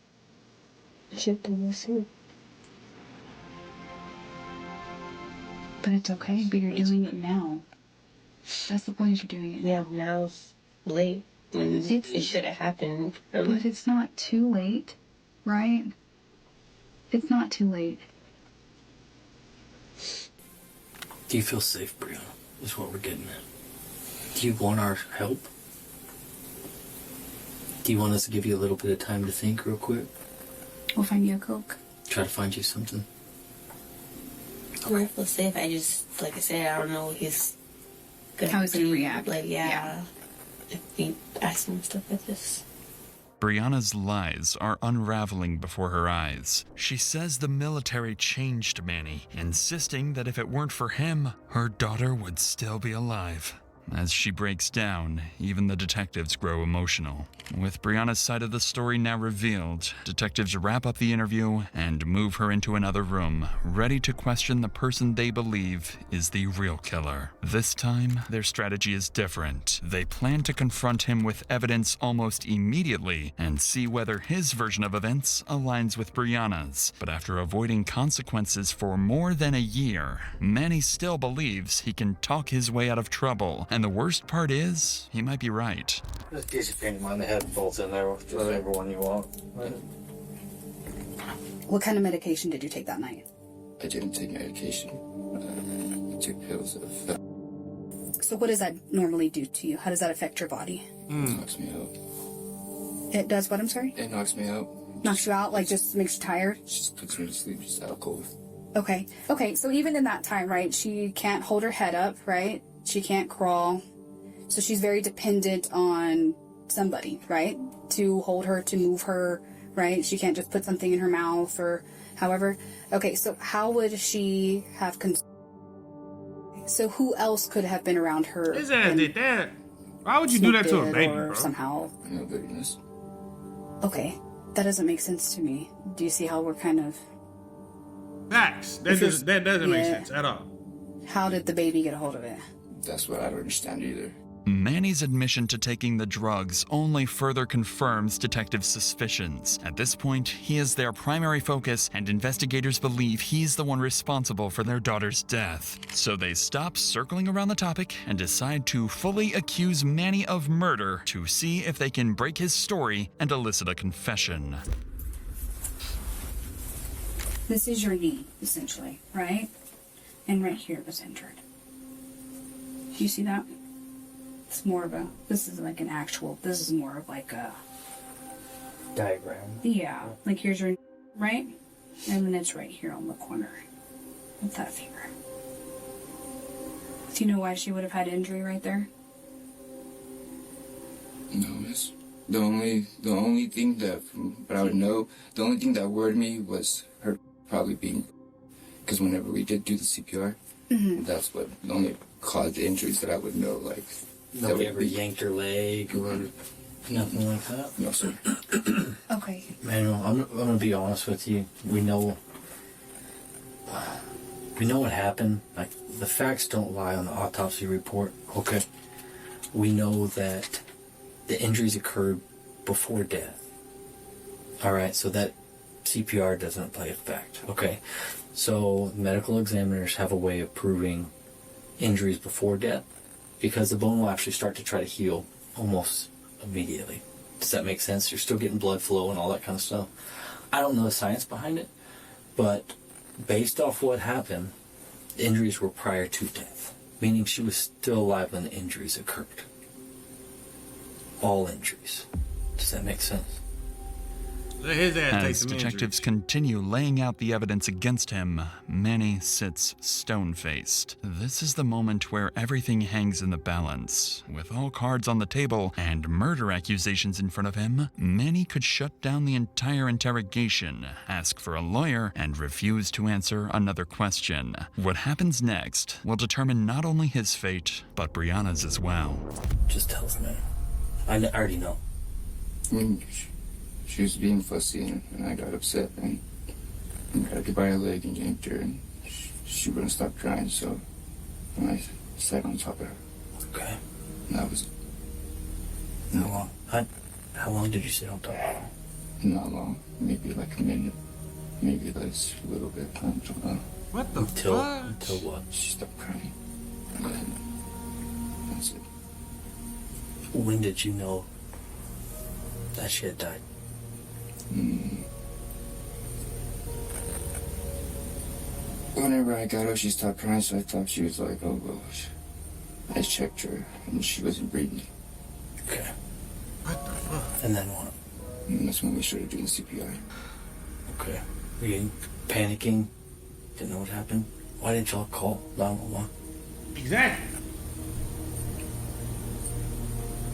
I should do this soon. But it's okay. But you're doing it now. That's the point. You're doing it. Yeah, now it's late. It should have happened. But it's not too late, right? It's not too late. Do you feel safe, Brianna? Is what we're getting at. Do you want our help? Do you want us to give you a little bit of time to think real quick? We'll find you a Coke. Try to find you something. I feel safe. I just, like I said, I don't know what he's gonna How he's gonna do. react. Like, yeah. If he asks him stuff like this. Brianna's lies are unraveling before her eyes. She says the military changed Manny, insisting that if it weren't for him, her daughter would still be alive. As she breaks down, even the detectives grow emotional. With Brianna's side of the story now revealed, detectives wrap up the interview and move her into another room, ready to question the person they believe is the real killer. This time, their strategy is different. They plan to confront him with evidence almost immediately and see whether his version of events aligns with Brianna's. But after avoiding consequences for more than a year, Manny still believes he can talk his way out of trouble. And the worst part is, he might be right. Just get your pain in mind, they have bolts in there, just whatever one you want. What kind of medication did you take that night? I didn't take medication. I took pills. So what does that normally do to you? How does that affect your body? It knocks me out. It does what, I'm sorry? It knocks me out. Knocks you out, like just makes you tired? Just puts me to sleep, just out cold. Okay. Okay, so even in that time, right, she can't hold her head up, right? She can't crawl. So she's very dependent on somebody, right? To hold her, to move her, right? She can't just put something in her mouth or however. Okay, so how would she have... So who else could have been around her? His ass did that. Why would you do that to a baby, bro? Somehow. No goodness. Okay, that doesn't make sense to me. Do you see how we're kind of... Facts. That doesn't make sense at all. How did the baby get a hold of it? That's what I don't understand either. Manny's admission to taking the drugs only further confirms detectives' suspicions. At this point, he is their primary focus, and investigators believe he's the one responsible for their daughter's death. So they stop circling around the topic and decide to fully accuse Manny of murder to see if they can break his story and elicit a confession. This is your knee, essentially, right? And right here it was injured. Do you see that? It's more of a, this is like an actual, this is more of like a... diagram. Yeah, like here's your, right? And then it's right here on the corner of that finger. Do you know why she would have had injury right there? No, miss. The only thing that, from what I would know, the only thing that worried me was her probably being, because whenever we did do the CPR, that's what only caused the injuries that I would know, like. Nobody ever yanked her leg or nothing like that? No, sir. Okay. Manuel, I'm going to be honest with you. We know what happened. Like, the facts don't lie on the autopsy report. Okay. We know that the injuries occurred before death. Alright, so that CPR doesn't play a fact. Okay. So, medical examiners have a way of proving injuries before death, because the bone will actually start to try to heal almost immediately. Does that make sense? You're still getting blood flow and all that kind of stuff. I don't know the science behind it, but based off what happened, the injuries were prior to death, meaning she was still alive when the injuries occurred. All injuries. Does that make sense? Let his ass take As some detectives continue laying out the evidence against him, Manny sits stone-faced. This is the moment where everything hangs in the balance. With all cards on the table and murder accusations in front of him, Manny could shut down the entire interrogation, ask for a lawyer, and refuse to answer another question. What happens next will determine not only his fate, but Brianna's as well. Just tell us, man. I already know. She was being fussy, and I got upset, and grabbed her by her leg and yanked her, and she wouldn't stop crying, so I sat on top of her. Okay. And that was it. How long did you sit on top of her? Not long. Maybe like a minute. Maybe less, a little bit. I don't know. What the fuck? Until what? She stopped crying. And then that's it. When did you know that she had died? Whenever I got her, she stopped crying, so I thought she was like, oh, well. I checked her, and she wasn't breathing. Okay. What the fuck? And then what? And that's when we started doing CPR. Okay. Were you panicking? Didn't know what happened? Why didn't y'all call 911? Exactly.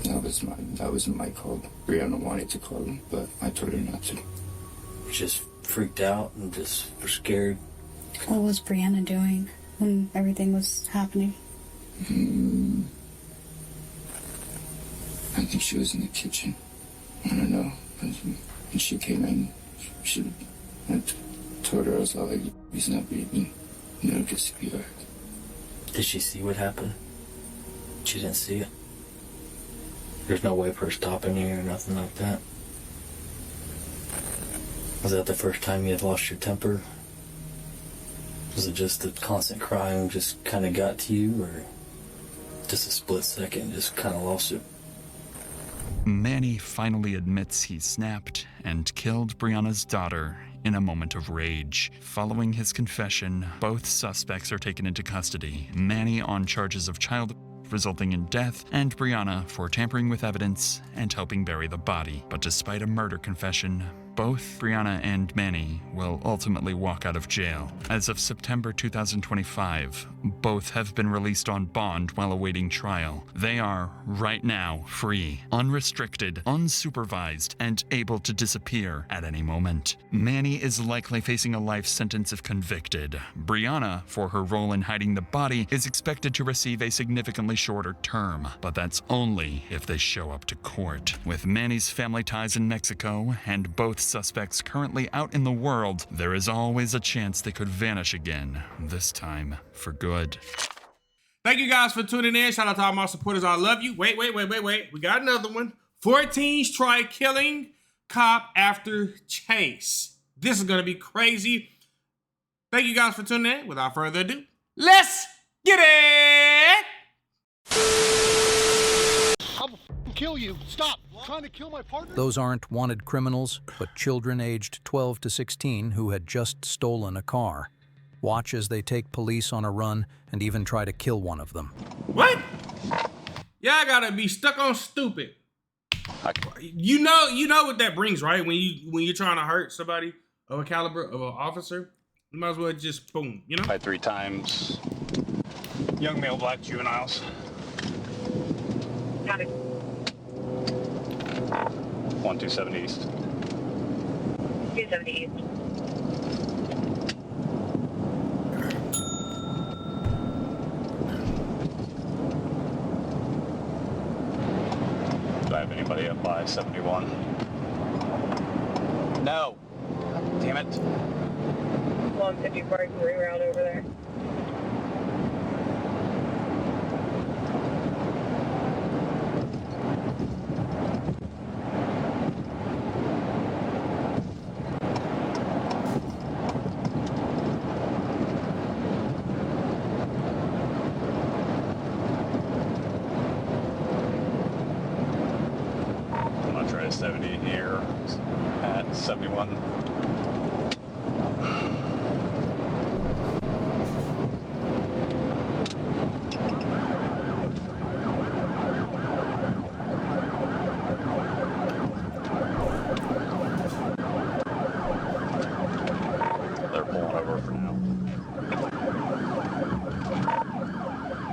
No, wasn't my call. Brianna wanted to call him, but I told her not to. Just freaked out and just were scared. What was Brianna doing when everything was happening? I think she was in the kitchen. I don't know. When she came in, I told her, I was like, he's not breathing. Just be back. Did she see what happened? She didn't see it. There's no way of her stopping you or nothing like that. Was that the first time you had lost your temper? Was it just the constant crying just kind of got to you, or just a split second just kind of lost it? Manny finally admits he snapped and killed Brianna's daughter in a moment of rage. Following his confession, both suspects are taken into custody. Manny on charges of child resulting in death, and Brianna for tampering with evidence and helping bury the body. But despite a murder confession, both Brianna and Manny will ultimately walk out of jail. As of September 2025, both have been released on bond while awaiting trial. They are, right now, free, unrestricted, unsupervised, and able to disappear at any moment. Manny is likely facing a life sentence if convicted. Brianna, for her role in hiding the body, is expected to receive a significantly shorter term, but that's only if they show up to court. With Manny's family ties in Mexico and both suspects currently out in the world, there is always a chance they could vanish again, this time for good. Thank you guys for tuning in. Shout out to all my supporters. I love you. Wait. We got another one. 14 try killing cop after chase. This is going to be crazy. Thank you guys for tuning in. Without further ado, let's get it! I'll kill you. Stop. Trying to kill my partner? Those aren't wanted criminals, but children aged 12 to 16 who had just stolen a car. Watch as they take police on a run and even try to kill one of them. What? Y'all gotta be stuck on stupid. You know what that brings, right? When you're trying to hurt somebody of a caliber of an officer, you might as well just boom, you know? By 3 times. Young male black juveniles. Got it. 127 East. 270 East. Do I have anybody up by 71? No. Damn it. 154 reroute over there. I'm gonna try 70 here at 71. They're pulling over for now.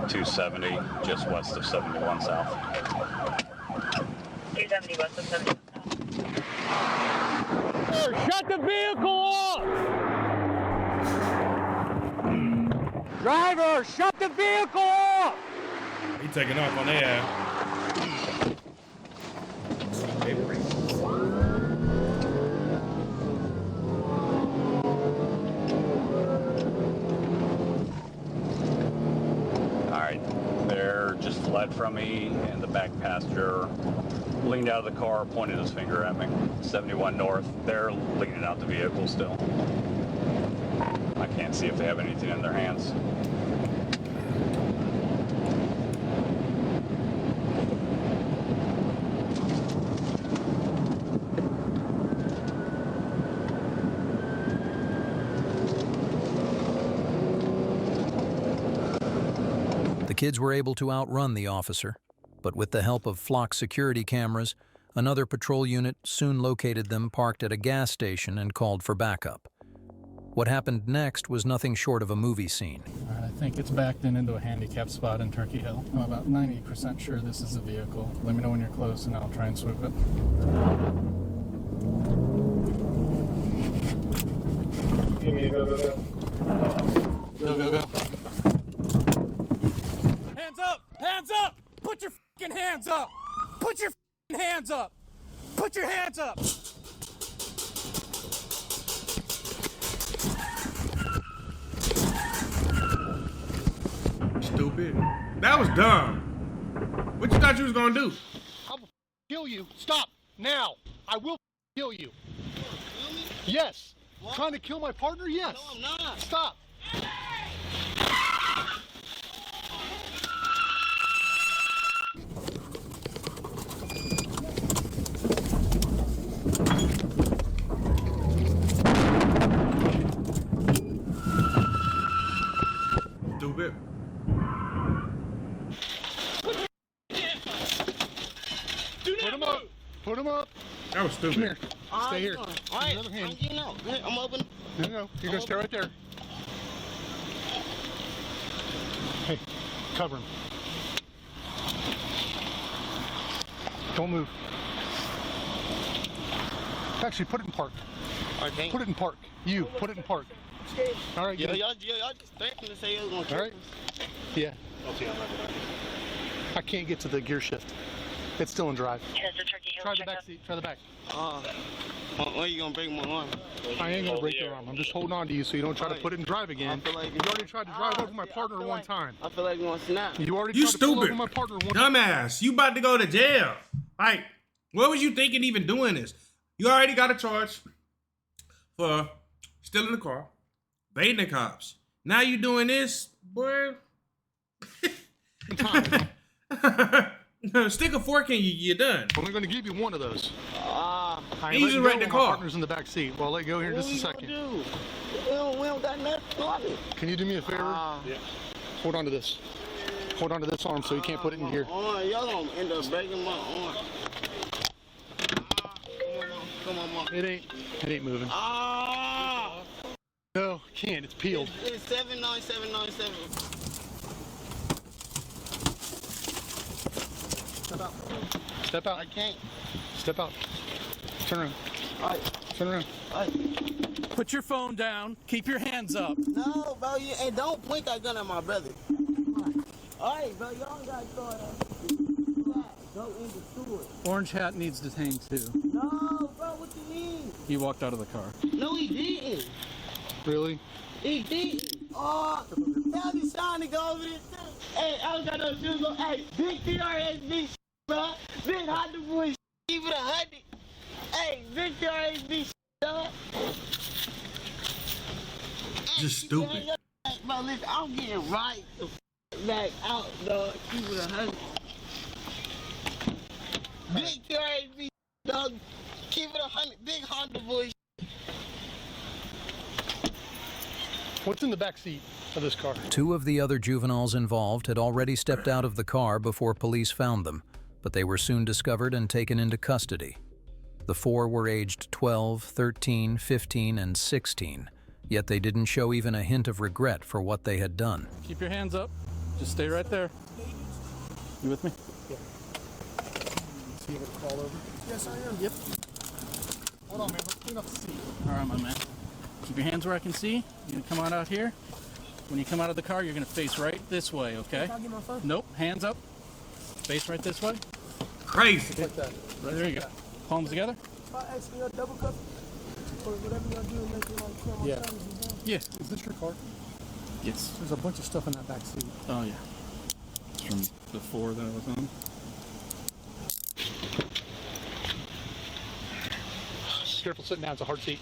270, just west of 71 south. 270 west of 70. Shut the vehicle off! Driver, shut the vehicle off! He taking off on there. Alright, they're just fled from me, and the back passenger leaned out of the car, pointed his finger at me. 71 north, they're leaning out the vehicle still. I can't see if they have anything in their hands. The kids were able to outrun the officer, but with the help of flock security cameras, another patrol unit soon located them parked at a gas station and called for backup. What happened next was nothing short of a movie scene. All right, I think it's backed into a handicapped spot in Turkey Hill. I'm about 90% sure this is the vehicle. Let me know when you're close and I'll try and swoop it. Give me a go. Go. Hands up! Hands up! Put your fucking hands up! Put your fucking hands up! Put your hands up! Stupid. That was dumb. What you thought you was gonna do? I will kill you. Stop now. I will kill you. Yes. What? Trying to kill my partner? Yes. No, I'm not. Stop. Stupid. Put him up. Put him up. That was stupid. Come here. All Stay right, here. All right. Other hand. I'm getting out. I'm open. No. You're going to stay right there. Hey, cover him. Don't move. Actually, put it in park. Okay. Put it in park. You, put it in park. All right, Yeah, y'all just threatened to say it was going to kill all right. Yeah. I can't get to the gear shift. It's still in drive. Try the back seat. Try the back. When are you going to break my arm? I ain't going to break your arm. I'm just holding on to you so you don't try to put it in drive again. You already tried to drive over my partner one time. I feel like you want to snap. You already You tried to pull over stupid. my partner one time. Dumbass. You about to go to jail. Like, what was you thinking even doing this? You already got a charge for stealing the car, baiting the cops. Now you doing this, boy. Stick a fork in you, you're done. I'm only going to give you one of those. You I just let wrecked the my car. partner's in the back seat. Well, I'll let go here in just a second. We don't got nothing on it. Can you do me a favor? Yeah. Hold on to this. Hold on to this arm so you can't put it in here. Y'all going to end up breaking my arm. Come on, Mom. It ain't moving. No, can't. It's peeled. It's 79797. Step out. Step out. I can't. Step out. Turn around. All right. Turn around. All right. Put your phone down. Keep your hands up. No, bro. Hey, don't point that gun at my brother. All right, bro. Y'all ain't got to throw it. Go in the store. Orange hat needs detained too. No, bro. What you mean? He walked out of the car. No, he didn't. Really? He didn't. Oh, tell me trying to go over this. Hey, I don't got no shoes on. Hey, big TRS, big bro. Big Honda boy, keep it 100. Hey, big TRS, big dog. Just stupid. Bro, listen, I'm getting right the back out, dog. Keep it 100. Big TRS, big dog. Keep it 100. Big Honda boy. What's in the back seat of this car? 2 of the other juveniles involved had already stepped out of the car before police found them, but they were soon discovered and taken into custody. The 4 were aged 12, 13, 15, and 16, yet they didn't show even a hint of regret for what they had done. Keep your hands up. Just stay right there. You with me? Yeah. See you got to crawl over? Yes, I am. Yep. Hold on, man. Let's clean up the seat. All right, my man. Keep your hands where I can see. You're going to come on out here. When you come out of the car, you're going to face right this way, okay? Can I get my phone? Nope. Hands up. Face right this way. Crazy. Like that. Right, there you go. Palms together. If I ask you a double cup or whatever you do, make it like 10 more times. Yeah. Is this your car? Yes. There's a bunch of stuff in that back seat. Oh, yeah. It's from the 4 that I was on. Careful sitting down. It's a hard seat.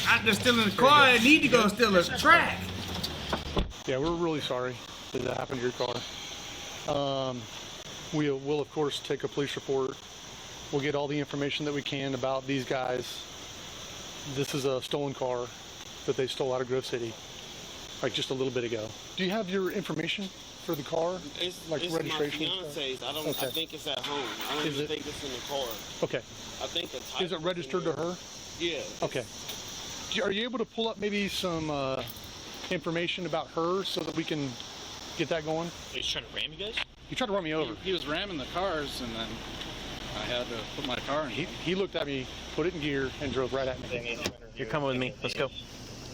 After stealing the car, I need to go steal a track. Yeah, we're really sorry that that happened to your car. We'll of course take a police report. We'll get all the information that we can about these guys. This is a stolen car that they stole out of Grove City, like just a little bit ago. Do you have your information for the car? It's registration? my fiance's. I Okay. think it's at home. I don't Is even it? think it's in the car. Okay. I think the Is it registered to her? Yeah. Okay. Are you able to pull up maybe some information about her so that we can get that going? He's trying to ram you guys? He tried to run me over. He was ramming the cars, and then I had to put my car in. He looked at me, put it in gear, and drove right at me. You're coming with me. Let's go.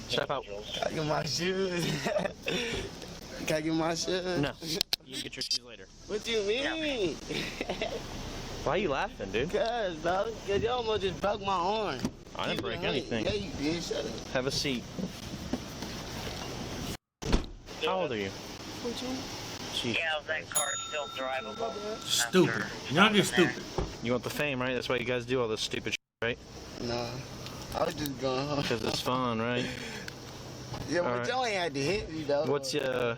Step out. Can I get my shoes? Can I get my shoes? No. You can get your shoes later. What you mean? Why are you laughing, dude? Cause, dog, you almost just broke my arm. I didn't break anything. Yeah, you did. Shut up. Have a seat. How old are you? 14. Jeez. Yeah, that car's still drivable. Stupid. Young and stupid. You want the fame, right? That's why you guys do all this stupid shit, right? Nah. I was just going home. Because it's fun, right? Yeah, but right. y'all ain't had to hit me, though. What's Y'all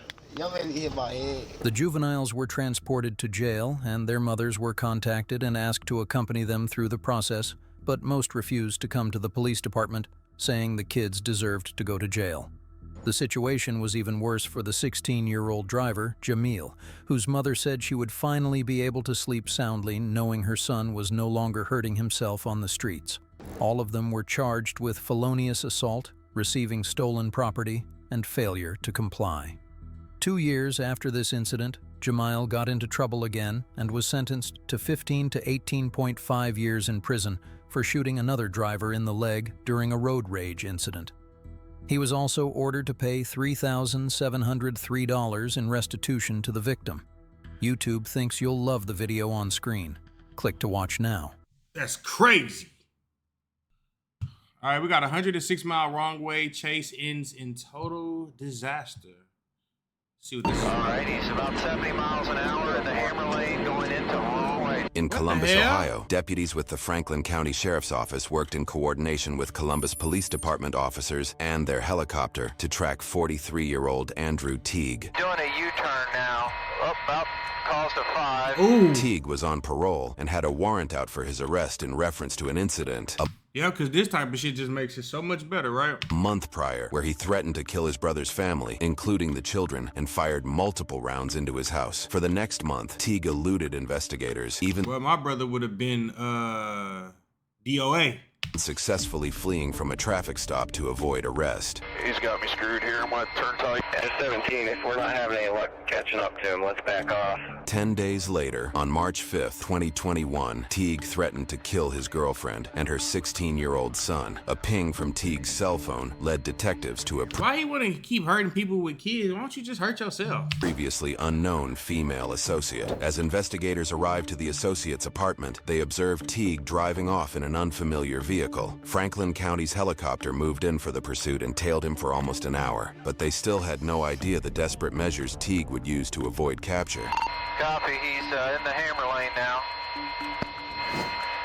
made me hit my head. The juveniles were transported to jail, and their mothers were contacted and asked to accompany them through the process, but most refused to come to the police department, saying the kids deserved to go to jail. The situation was even worse for the 16-year-old driver, Jamil, whose mother said she would finally be able to sleep soundly knowing her son was no longer hurting himself on the streets. All of them were charged with felonious assault, receiving stolen property, and failure to comply. 2 years after this incident, Jamil got into trouble again and was sentenced to 15 to 18.5 years in prison for shooting another driver in the leg during a road rage incident. He was also ordered to pay $3,703 in restitution to the victim. YouTube thinks you'll love the video on screen. Click to watch now. That's crazy. All right, we got 106-mile wrong way chase ends in total disaster. See what this is. All right, he's about 70 miles an hour in the hammer lane going into wrong way. In Columbus, Ohio, deputies with the Franklin County Sheriff's Office worked in coordination with Columbus Police Department officers and their helicopter to track 43-year-old Andrew Teague. Doing a U-turn now. Up, caused a 5. Ooh. Teague was on parole and had a warrant out for his arrest in reference to an incident Yeah, because this type of shit just makes it so much better, right? a month prior, where he threatened to kill his brother's family, including the children, and fired multiple rounds into his house. For the next month, Teague eluded investigators, even Well, my brother would have been DOA. successfully fleeing from a traffic stop to avoid arrest. He's got me screwed here. I'm going to turn tight. At 17, if we're not having any luck catching up to him, let's back off. 10 days later, on March 5th, 2021, Teague threatened to kill his girlfriend and her 16-year-old son. A ping from Teague's cell phone led detectives to a Why he want to keep hurting people with kids? Why don't you just hurt yourself? previously unknown female associate. As investigators arrived to the associate's apartment, they observed Teague driving off in an unfamiliar vehicle. Franklin County's helicopter moved in for the pursuit and tailed him for almost an hour, but they still had no idea the desperate measures Teague would use to avoid capture. Copy. He's in the hammer lane now.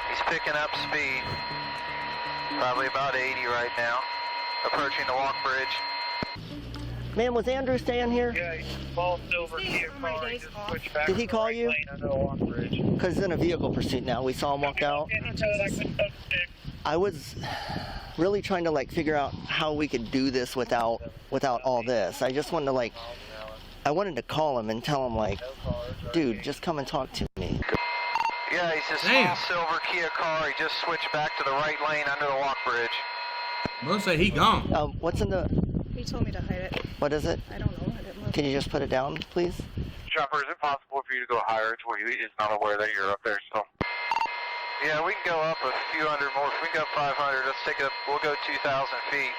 He's picking up speed. Probably about 80 right now. Approaching the walk bridge. Man, was Andrew staying here? Yeah, he's ball silver Kia car. He just switched back Did he to the call right you? lane under the walk bridge. Because he's in a vehicle pursuit now. We saw him walk out. I was really trying to figure out how we could do this without all this. I just wanted to I wanted to call him and tell him dude, just come and talk to me. Yeah, he's a small silver Kia car. He just switched back to the right lane under the walk bridge. Most say he gone. What's in the? He told me to hide it. What is it? I don't know. I didn't look. Can you just put it down, please? Chopper, is it possible for you to go higher to where he is not aware that you're up there still? Yeah, we can go up a few hundred more. If we can go 500, let's take it up. We'll go 2,000 feet.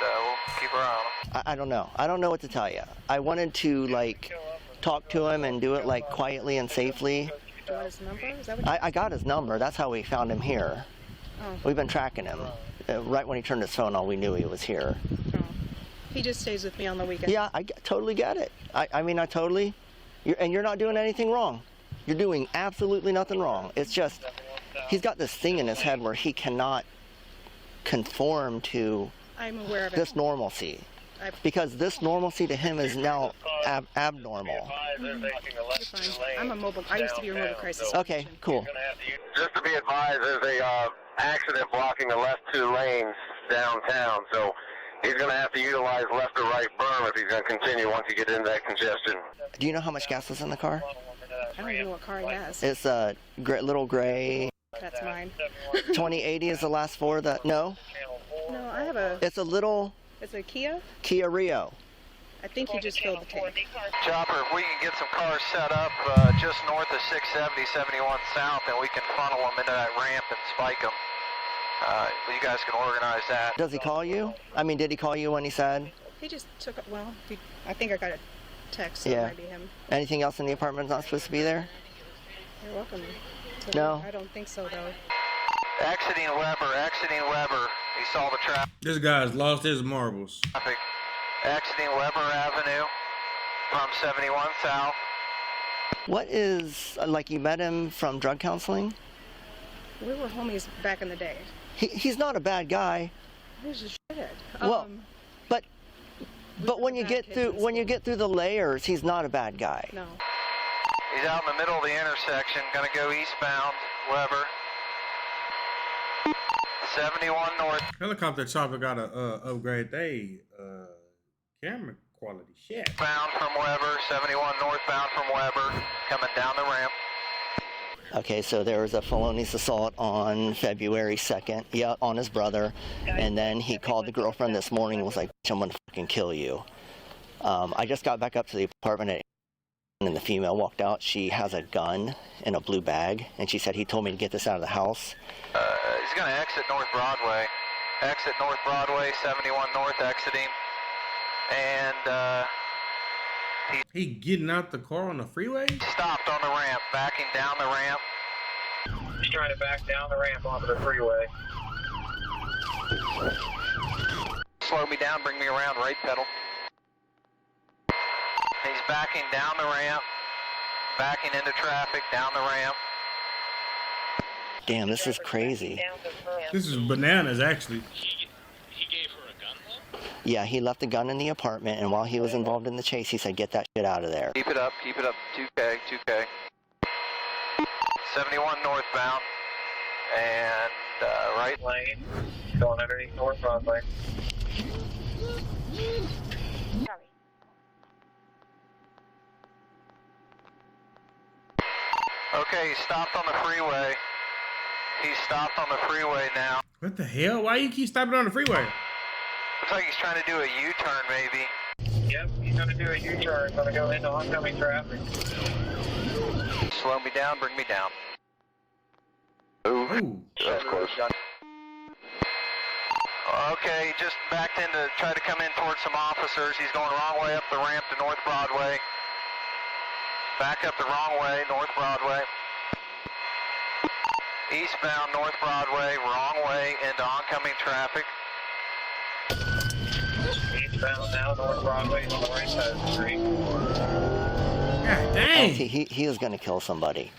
We'll keep our eye on him. I don't know. I don't know what to tell you. I wanted to talk to him and do it quietly and safely. Do you want his number? Is that what I got his number. That's how we found him here. Oh. We've been tracking him. Right when he turned his phone on, we knew he was here. He just stays with me on the weekend. Yeah, I totally get it. I mean, I totally. You're not doing anything wrong. You're doing absolutely nothing wrong. It's just he's got this thing in his head where he cannot conform to I'm aware of it. this normalcy. Because this normalcy to him is now abnormal. You're fine. I'm a mobile. I used to be a mobile crisis. Okay, cool. Just to be advised, there's a accident blocking the left 2 lanes downtown, so he's going to have to utilize left or right berm if he's going to continue once you get into that congestion. Do you know how much gas is in the car? I don't even know what car he has. It's a little gray. That's mine. 2080 is the last four. No? No, I have a... It's a little... It's a Kia? Kia Rio. I think he just filled the tank. Chopper, if we can get some cars set up just north of 670, 71 south, and we can funnel them into that ramp and spike them, you guys can organize that. Does he call you? I mean, did he call you when he said? He just took it, well, I think I got a text, so Yeah. it might be him. Anything else in the apartment not supposed to be there? You're welcome. No. I don't think so, though. Exiting Weber. He saw the traffic. This guy's lost his marbles. Exiting Weber Avenue from 71 south. What is, like, you met him from drug counseling? We were homies back in the day. He's not a bad guy. He's a shithead. Well, but when you get through the layers, he's not a bad guy. No. He's out in the middle of the intersection, gonna go eastbound, Weber. 71 north. Helicopter chopper gotta upgrade they camera quality. Shit. Bound from Weber, 71 northbound from Weber, coming down the ramp. Okay, so there was a felonious assault on February 2nd, yeah, on his brother, and then he called the girlfriend this morning and was like, I'm gonna fucking kill you. I just got back up to the apartment and the female walked out. She has a gun in a blue bag, and she said, he told me to get this out of the house. He's gonna exit North Broadway. Exit North Broadway, 71 north exiting. And he getting out the car on the freeway? Stopped on the ramp, backing down the ramp. He's trying to back down the ramp onto the freeway. Slow me down, bring me around, right pedal. He's backing down the ramp, backing into traffic, down the ramp. Damn, this is crazy. This is bananas, actually. Yeah, he left the gun in the apartment, and while he was involved in the chase, he said, get that shit out of there. Keep it up, 2K. 71 northbound, and right lane, going underneath North Broadway. Okay, he stopped on the freeway. He stopped on the freeway now. What the hell? Why you keep stopping on the freeway? Looks like he's trying to do a U-turn, maybe. Yep, he's going to do a U-turn. Going to go into oncoming traffic. Slow me down, bring me down. Ooh. That's close. Okay, just backed in to try to come in towards some officers. He's going the wrong way up the ramp to North Broadway. Back up the wrong way, North Broadway. Eastbound North Broadway, wrong way into oncoming traffic. Eastbound now, North Broadway, on the right side of the street. God dang! He is going to kill somebody.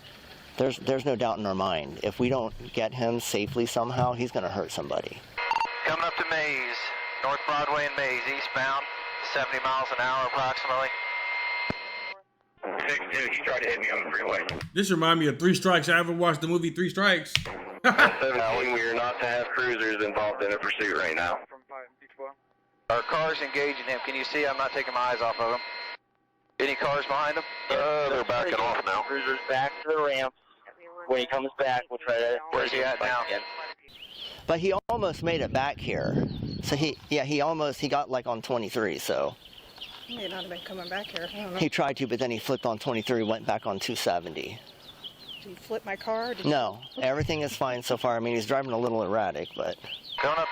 There's no doubt in our mind. If we don't get him safely somehow, he's going to hurt somebody. Coming up to Maze, North Broadway and Maze, eastbound, 70 miles an hour approximately. 6-2, he tried to hit me on the freeway. This reminds me of Three Strikes. I ever watched the movie Three Strikes. 17, we are not to have cruisers involved in a pursuit right now. Our car's engaging him. Can you see? I'm not taking my eyes off of him. Any cars behind him? They're backing off now. Cruiser's back to the ramp. When he comes back, we'll try to... Where's he at now? But he almost made it back here. So he got like on 23, so. He may not have been coming back here. I don't know. He tried to, but then he flipped on 23, went back on 270. Did he flip my car? No, everything is fine so far. I mean, he's driving a little erratic, but. Going up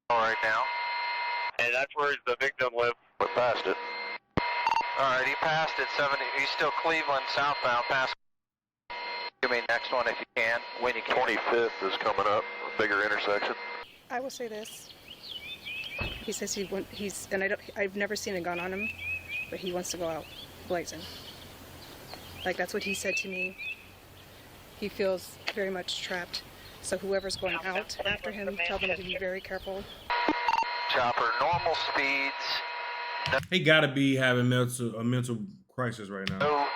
the right now. And that's where the victim lived. We're past it. All right, he passed it, 70. He's still Cleveland southbound, past. Give me next one if you can, when you can. 25th is coming up, a bigger intersection. I will say this. He says and I've never seen a gun on him, but he wants to go out blazing. Like, that's what he said to me. He feels very much trapped. So whoever's going out after him, tell them to be very careful. Chopper, normal speeds. He gotta be having a mental crisis right now. No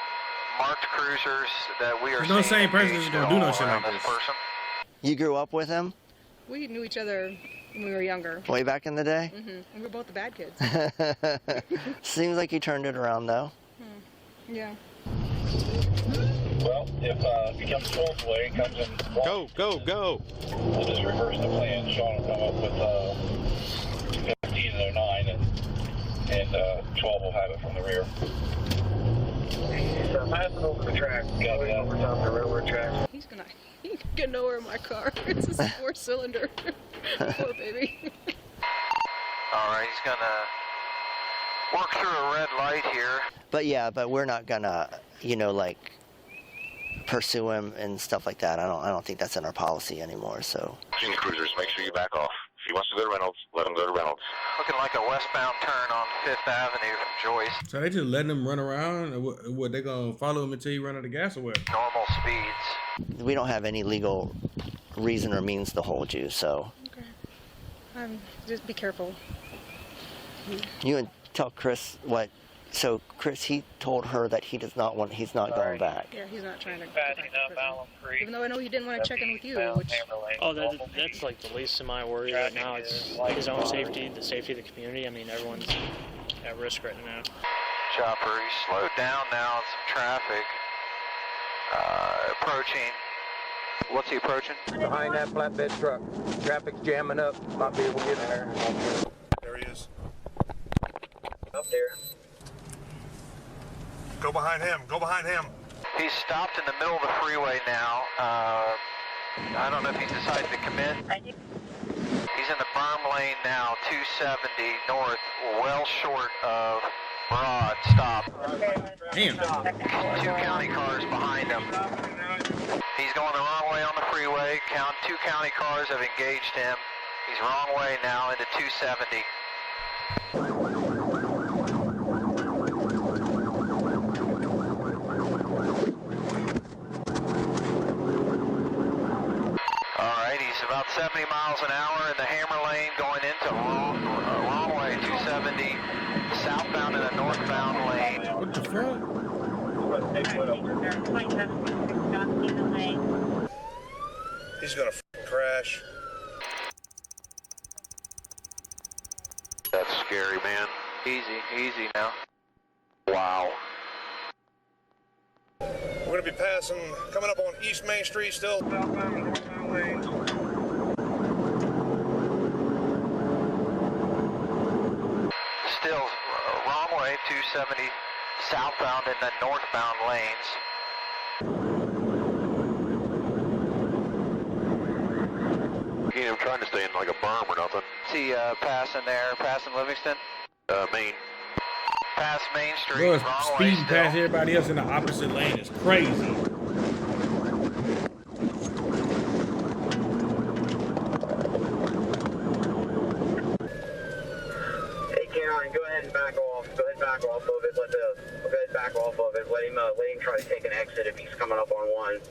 marked cruisers that we are There's no same person that's gonna do no shit like this. You grew up with him? We knew each other when we were younger. Way back in the day? Mm-hmm. And we're both the bad kids. Seems like you turned it around, though. Yeah. Well, if he comes 12th way, comes in. Go, go, go! We'll just reverse the plan. Sean will come up with 15 and their 9, and 12 will have it from the rear. So passing over the track, going over top the railroad tracks. He can get nowhere in my car. It's just a 4-cylinder. Poor baby. All right, he's gonna work through a red light here. But yeah, but we're not gonna, you know, like pursue him and stuff like that. I don't think that's in our policy anymore. So. Senior cruisers, make sure you back off. If he wants to go to Reynolds, let him go to Reynolds. Looking like a westbound turn on 5th Avenue from Joyce. So they just letting him run around? Or what, they gonna follow him until he run out of gas or what? Normal speeds. We don't have any legal reason or means to hold you, so. Okay. Just be careful. You can tell Chris what. So Chris, he told her that he's not going back. Yeah, he's not trying to go back to prison. Even though I know he didn't want to check in with you, which... Oh, that's like the least of my worry right now. It's his own safety, the safety of the community. I mean, everyone's at risk right now. Chopper, he slowed down now on some traffic. Approaching. What's he approaching? Behind that flatbed truck. Traffic's jamming up. Might be able to get in there. There he is. Up there. Go behind him. Go behind him. He's stopped in the middle of the freeway now. I don't know if he's decided to commit. He's in the berm lane now, 270 north, well short of Broad. Stop. Damn. 2 county cars behind him. He's going the wrong way on the freeway. 2 county cars have engaged him. He's wrong way now into 270. He's about 70 miles an hour in the Hammer lane going into wrong way, 270, southbound in a northbound lane. What the fuck? He's gonna crash. That's scary, man. Easy now. Wow. We're gonna be coming up on East Main Street still. Still wrong way, 270 southbound in the northbound lanes. I'm trying to stay in like a berm or nothing. See, passing Livingston? Main. Past Main Street, Bro, wrong way speeding still. past everybody else in the opposite lane is crazy. Hey, Caroline, go ahead and back off. Go ahead and back off of it. Go ahead and back off of it. Let him try to take an exit if he's coming up on 1.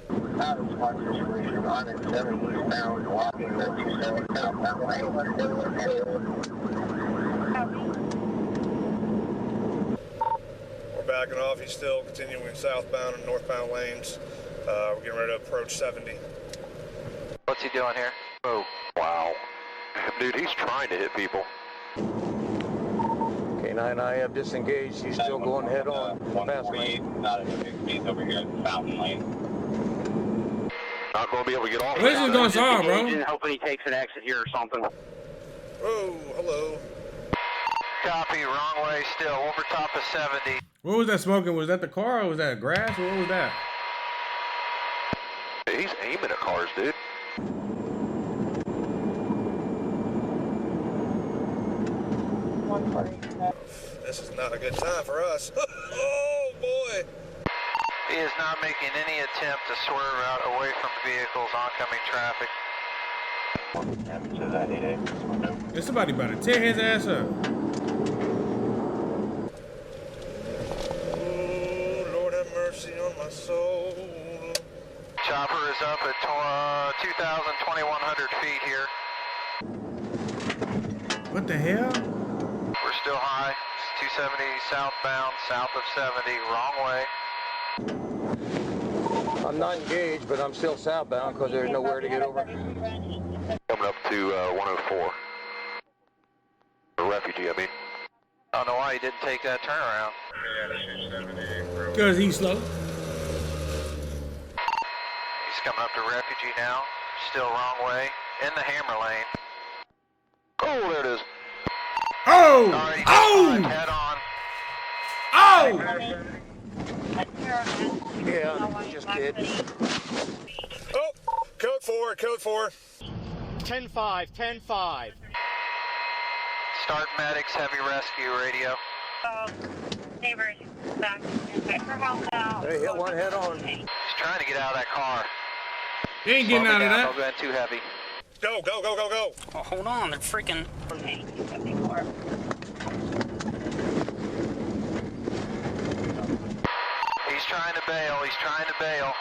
Out of spot situation, on at 7 eastbound, walking the 27 southbound lane. We're backing off. He's still continuing southbound and northbound lanes. We're getting ready to approach 70. What's he doing here? Oh, wow. Dude, he's trying to hit people. K9, I have disengaged. He's still going head on. Fast lane. Not at the big speeds over here in the Fountain Lane. Not going to be able to get off. What is this going on, bro? Hoping he takes an exit here or something. Oh, hello. Copy, wrong way still, over top of 70. What was that smoking? Was that the car or was that grass or what was that? He's aiming at cars, dude. This is not a good time for us. Oh, boy. He is not making any attempt to swerve out away from vehicles, oncoming traffic. There's somebody about to tear his ass up. Oh, Lord have mercy on my soul. Chopper is up at 2,100 feet here. What the hell? We're still high. It's 270 southbound, south of 70, wrong way. I'm not engaged, but I'm still southbound because there's nowhere to get over. Coming up to 104. A refugee, I mean. I don't know why he didn't take that turnaround. Because he's slow. coming up to Refugee now. Still wrong way. In the hammer lane. Oh, there it is. Oh! Alright, Oh! head on. Oh! Yeah, just kidding. Oh, code 4, code 4. 10-5, 10-5. Start medics, heavy rescue radio. Neighbors back for help now. They hit one head on. He's trying to get out of that car. He ain't getting out of that. Don't go in too heavy. Go, go, go, go, go. Oh, hold on, they're freaking. He's trying to bail. He's trying to bail.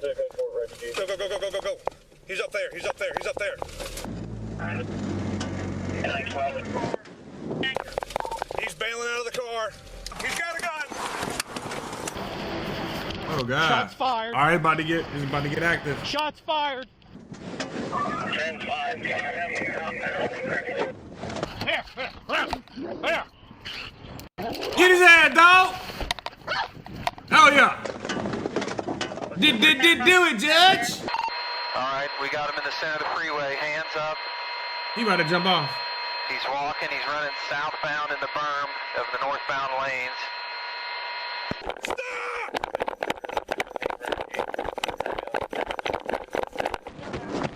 Go, go, go, go, go, go, go. He's up there. He's up there. He's up there. He's bailing out of the car. He's got a gun. Oh God! Shots fired. All right, it's about to get active. Shots fired. 10-5. There. Get his ass, dog! Oh yeah! Did do it, Judge? All right, we got him in the center of the freeway. Hands up. He about to jump off. He's walking. He's running southbound in the berm of the northbound lanes.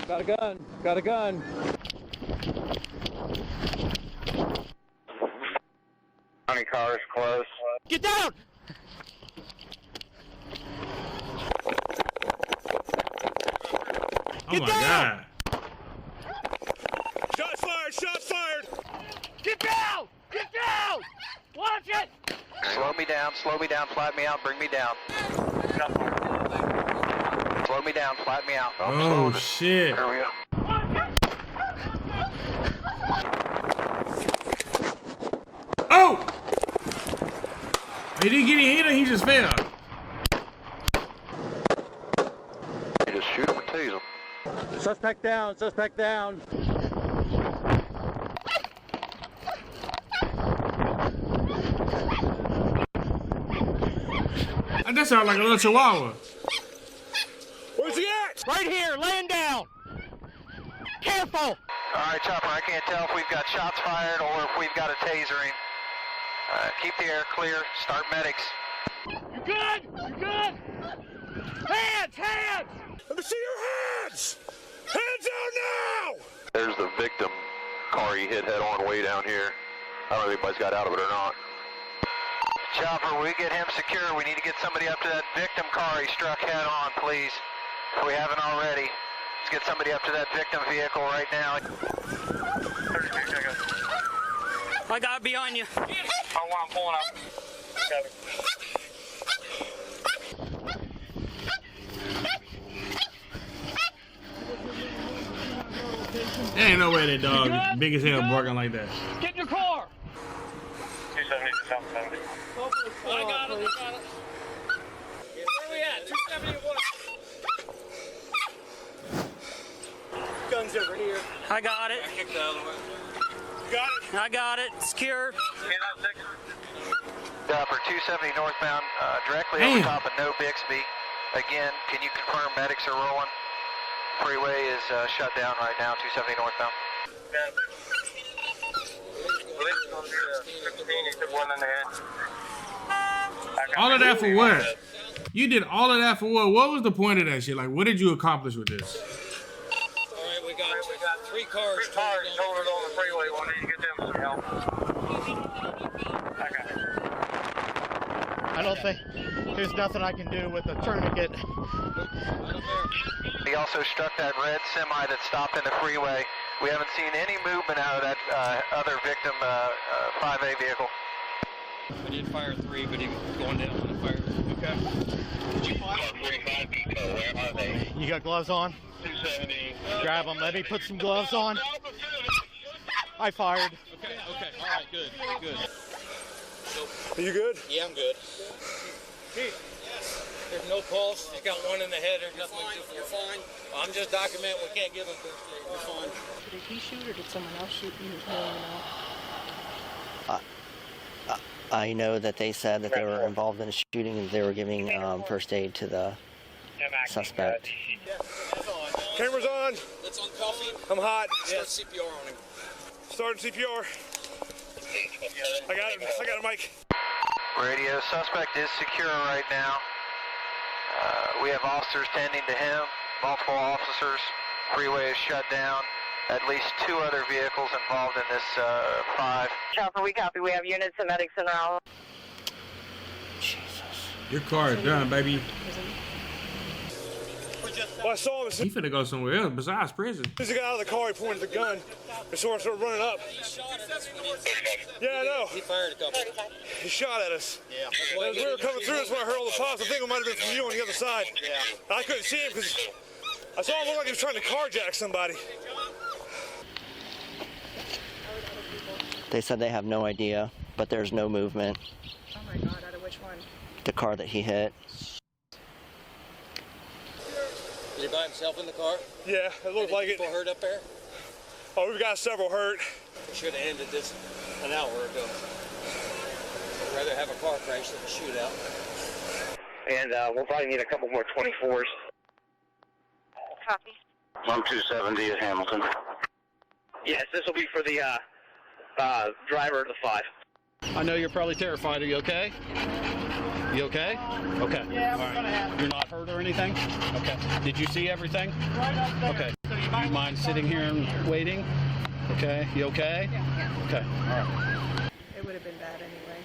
Got a gun. Got a gun. County car is close. Get down! Oh my God! Shots fired. Shots fired. Get down! Get down! Watch it! Slow me down. Slow me down. Flatten me out. Bring me down. Slow me down. Flatten me out. Oh shit! There we go. Oh! He didn't get any hit. He just fell. You just shoot him and tase him. Suspect down. Suspect down. That sounds like a little chihuahua. Where's he at? Right here, laying down. Careful. All right, Chopper, I can't tell if we've got shots fired or if we've got a tasering. Keep the air clear. Start medics. You good? You good? Hands! Hands! Let me see your hands! Hands out now! There's the victim car he hit head on way down here. I don't know if anybody's got out of it or not. Chopper, we get him secure. We need to get somebody up to that victim car he struck head on, please. If we haven't already, let's get somebody up to that victim vehicle right now. I got it behind you. I'm pulling up. There ain't no way that dog big as hell barking like that. Get in your car. 270 to 770. I got it. I got it. Where we at? 271. Guns over here. I got it. I kicked out of the way. Got it. I got it. Secure. For 270 northbound, directly over top of No Bixby. Again, can you confirm medics are rolling? Freeway is shut down right now, 270 northbound. All of that for what? You did all of that for what? What was the point of that shit? Like, what did you accomplish with this? All right, we got 3 cars. 3 cars totaled on the freeway. We need to get them some help. I don't think there's nothing I can do with a tourniquet. He also struck that red semi that stopped in the freeway. We haven't seen any movement out of that other victim 5A vehicle. We did fire 3, but he was going down on the fire. Okay. Did you fire 45 people? Where are they? You got gloves on? 270. Grab them. Let me put some gloves on. I fired. Okay, okay. All right, good, good. Are you good? Yeah, I'm good. Chief, there's no pulse. He's got one in the head. There's nothing to do for. You're fine. I'm just documenting. We can't give him first aid. We're fine. Did he shoot or did someone else shoot? You know, I know that they said that they were involved in a shooting and they were giving first aid to the suspect. Camera's on. Let's on coffee. I'm hot. Start CPR on him. Starting CPR. I got it. I got it, Mike. Radio, suspect is secure right now. We have officers tending to him, multiple officers. Freeway is shut down. At least 2 other vehicles involved in this 5. Chopper, we copy. We have units and medics in route. Your car is done, baby. Well, I saw him. He finna go somewhere else besides prison. As he got out of the car, he pointed the gun. And so I started running up. Yeah, I know. He fired a couple. He shot at us. Yeah. As we were coming through, that's when I heard all the pops. I think it might have been from you on the other side. Yeah. I couldn't see him because I saw him look like he was trying to carjack somebody. They said they have no idea, but there's no movement. Oh my God, out of which one? The car that he hit. Is he by himself in the car? Yeah, it looked like it. People hurt up there? Oh, we've got several hurt. We should have ended this an hour ago. I'd rather have a car crash than a shootout. And we'll probably need a couple more 24s. Copy. I'm 270 at Hamilton. Yes, this will be for the driver of the 5. I know you're probably terrified. Are you okay? You okay? Okay. Yeah, all right. You're not hurt or anything? Okay. Did you see everything? Right up there. Okay. You mind sitting here and waiting? Okay. You okay? Yeah. Okay. All right. It would have been bad anyway.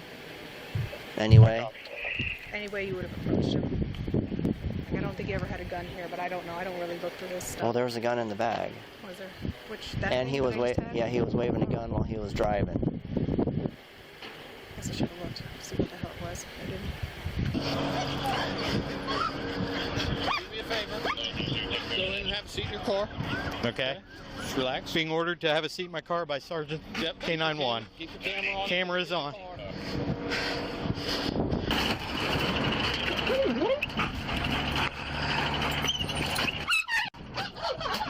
Anyway. Anyway, you would have approached him. Like, I don't think he ever had a gun here, but I don't know. I don't really look through this stuff. Well, there was a gun in the bag. Was there? Which that And he was he was waving a gun while he was driving. I guess I should have looked, see what the hell it was. I didn't. Do me a favor. Go in and have a seat in your car. Okay. Just relax. Being ordered to have a seat in my car by Sergeant K91. Keep the camera on. Camera is on.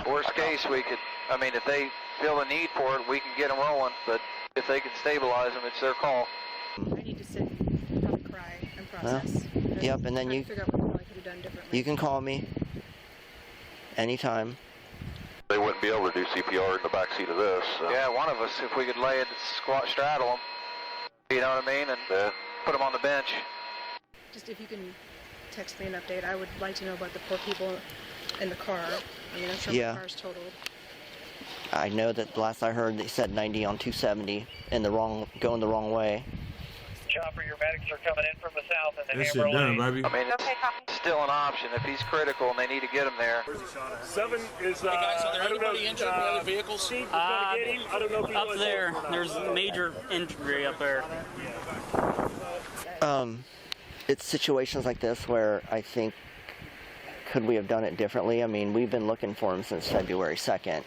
Worst case, we could, I mean, if they feel the need for it, we can get them rolling. But if they can stabilize them, it's their call. I need to sit, probably cry, and process. Yep, and then you figure out what I could have done differently. you can call me anytime. They wouldn't be able to do CPR in the backseat of this. So. Yeah, one of us, if we could lay it, straddle them, you know what I mean, and put them on the bench. Just if you can text me an update, I would like to know about the poor people in the car. I mean, I'm sure Yeah. the car's totaled. I know that last I heard they said 90 on 270 in going the wrong way. Chopper, your medics are coming in from the south and then This shit done, baby. I mean, it's still an option if he's critical and they need to get him there. 7 is, Hey guys, are there anybody injured in the other vehicles? I don't know if Up there, there's a major injury up there. It's situations like this where I think, could we have done it differently? I mean, we've been looking for him since February 2nd.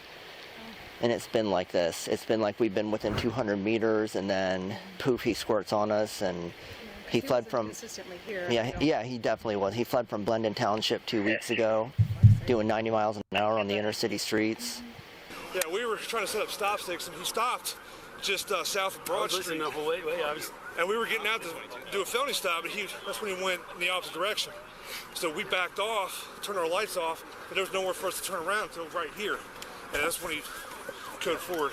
And it's been like this. It's been like we've been within 200 meters and then poof, he squirts on us and he fled from... Consistently here. Yeah, he definitely was. He fled from Blendon Township 2 weeks ago, doing 90 miles an hour on the inner city streets. Yeah, we were trying to set up stop sticks and he stopped just south of Broad Street. And we were getting out to do a felony stop, but that's when he went in the opposite direction. So we backed off, turned our lights off, and there was nowhere for us to turn around until right here. And that's when he code forward.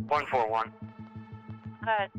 141. Go ahead.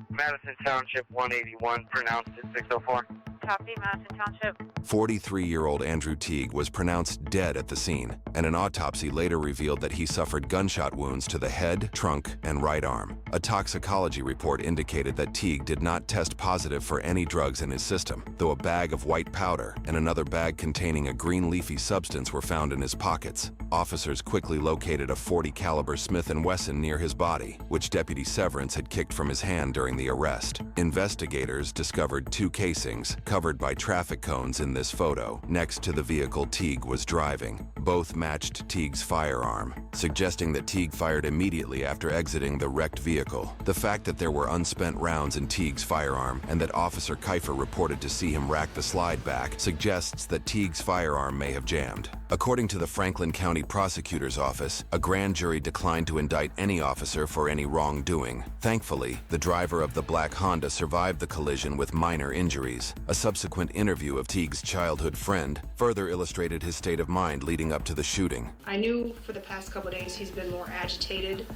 Madison Township 181, pronounced at 604. Copy, Madison Township. 43-year-old Andrew Teague was pronounced dead at the scene, and an autopsy later revealed that he suffered gunshot wounds to the head, trunk, and right arm. A toxicology report indicated that Teague did not test positive for any drugs in his system, though a bag of white powder and another bag containing a green leafy substance were found in his pockets. Officers quickly located a .40 caliber Smith & Wesson near his body, which Deputy Severance had kicked from his hand during the arrest. Investigators discovered 2 casings covered by traffic cones in this photo next to the vehicle Teague was driving. Both matched Teague's firearm, suggesting that Teague fired immediately after exiting the wrecked vehicle. The fact that there were unspent rounds in Teague's firearm and that Officer Kiefer reported to see him rack the slide back suggests that Teague's firearm may have jammed. According to the Franklin County Prosecutor's Office, a grand jury declined to indict any officer for any wrongdoing. Thankfully, the driver of the black Honda survived the collision with minor injuries. A subsequent interview of Teague's childhood friend further illustrated his state of mind leading up to the shooting. I knew for the past couple of days he's been more agitated,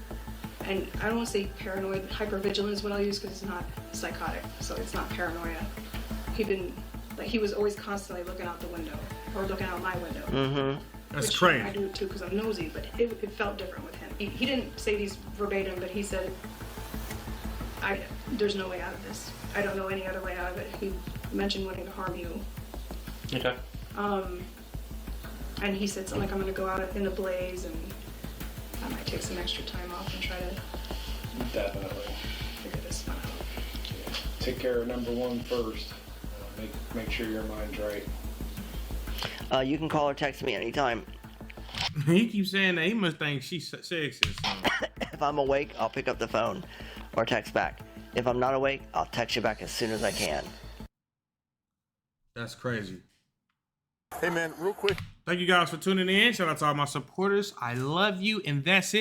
and I don't want to say paranoid, hypervigilance is what I'll use because it's not psychotic, so it's not paranoia. He was always constantly looking out the window, or looking out my window. Mm-hmm. That's Which crazy. I do it too because I'm nosy, but it felt different with him. He didn't say these verbatim, but he said, there's no way out of this. I don't know any other way out of it. He mentioned wanting to harm you. Okay. And he said something like, I'm gonna go out in a blaze and I might take some extra time off and try to Definitely. figure this one out. Take care of number one first. Make sure your mind's right. You can call or text me anytime. He keeps saying that. He must think she's sexy or something. If I'm awake, I'll pick up the phone or text back. If I'm not awake, I'll text you back as soon as I can. That's crazy. Hey man, real quick. Thank you guys for tuning in. Shout out to all my supporters. I love you, and that's it.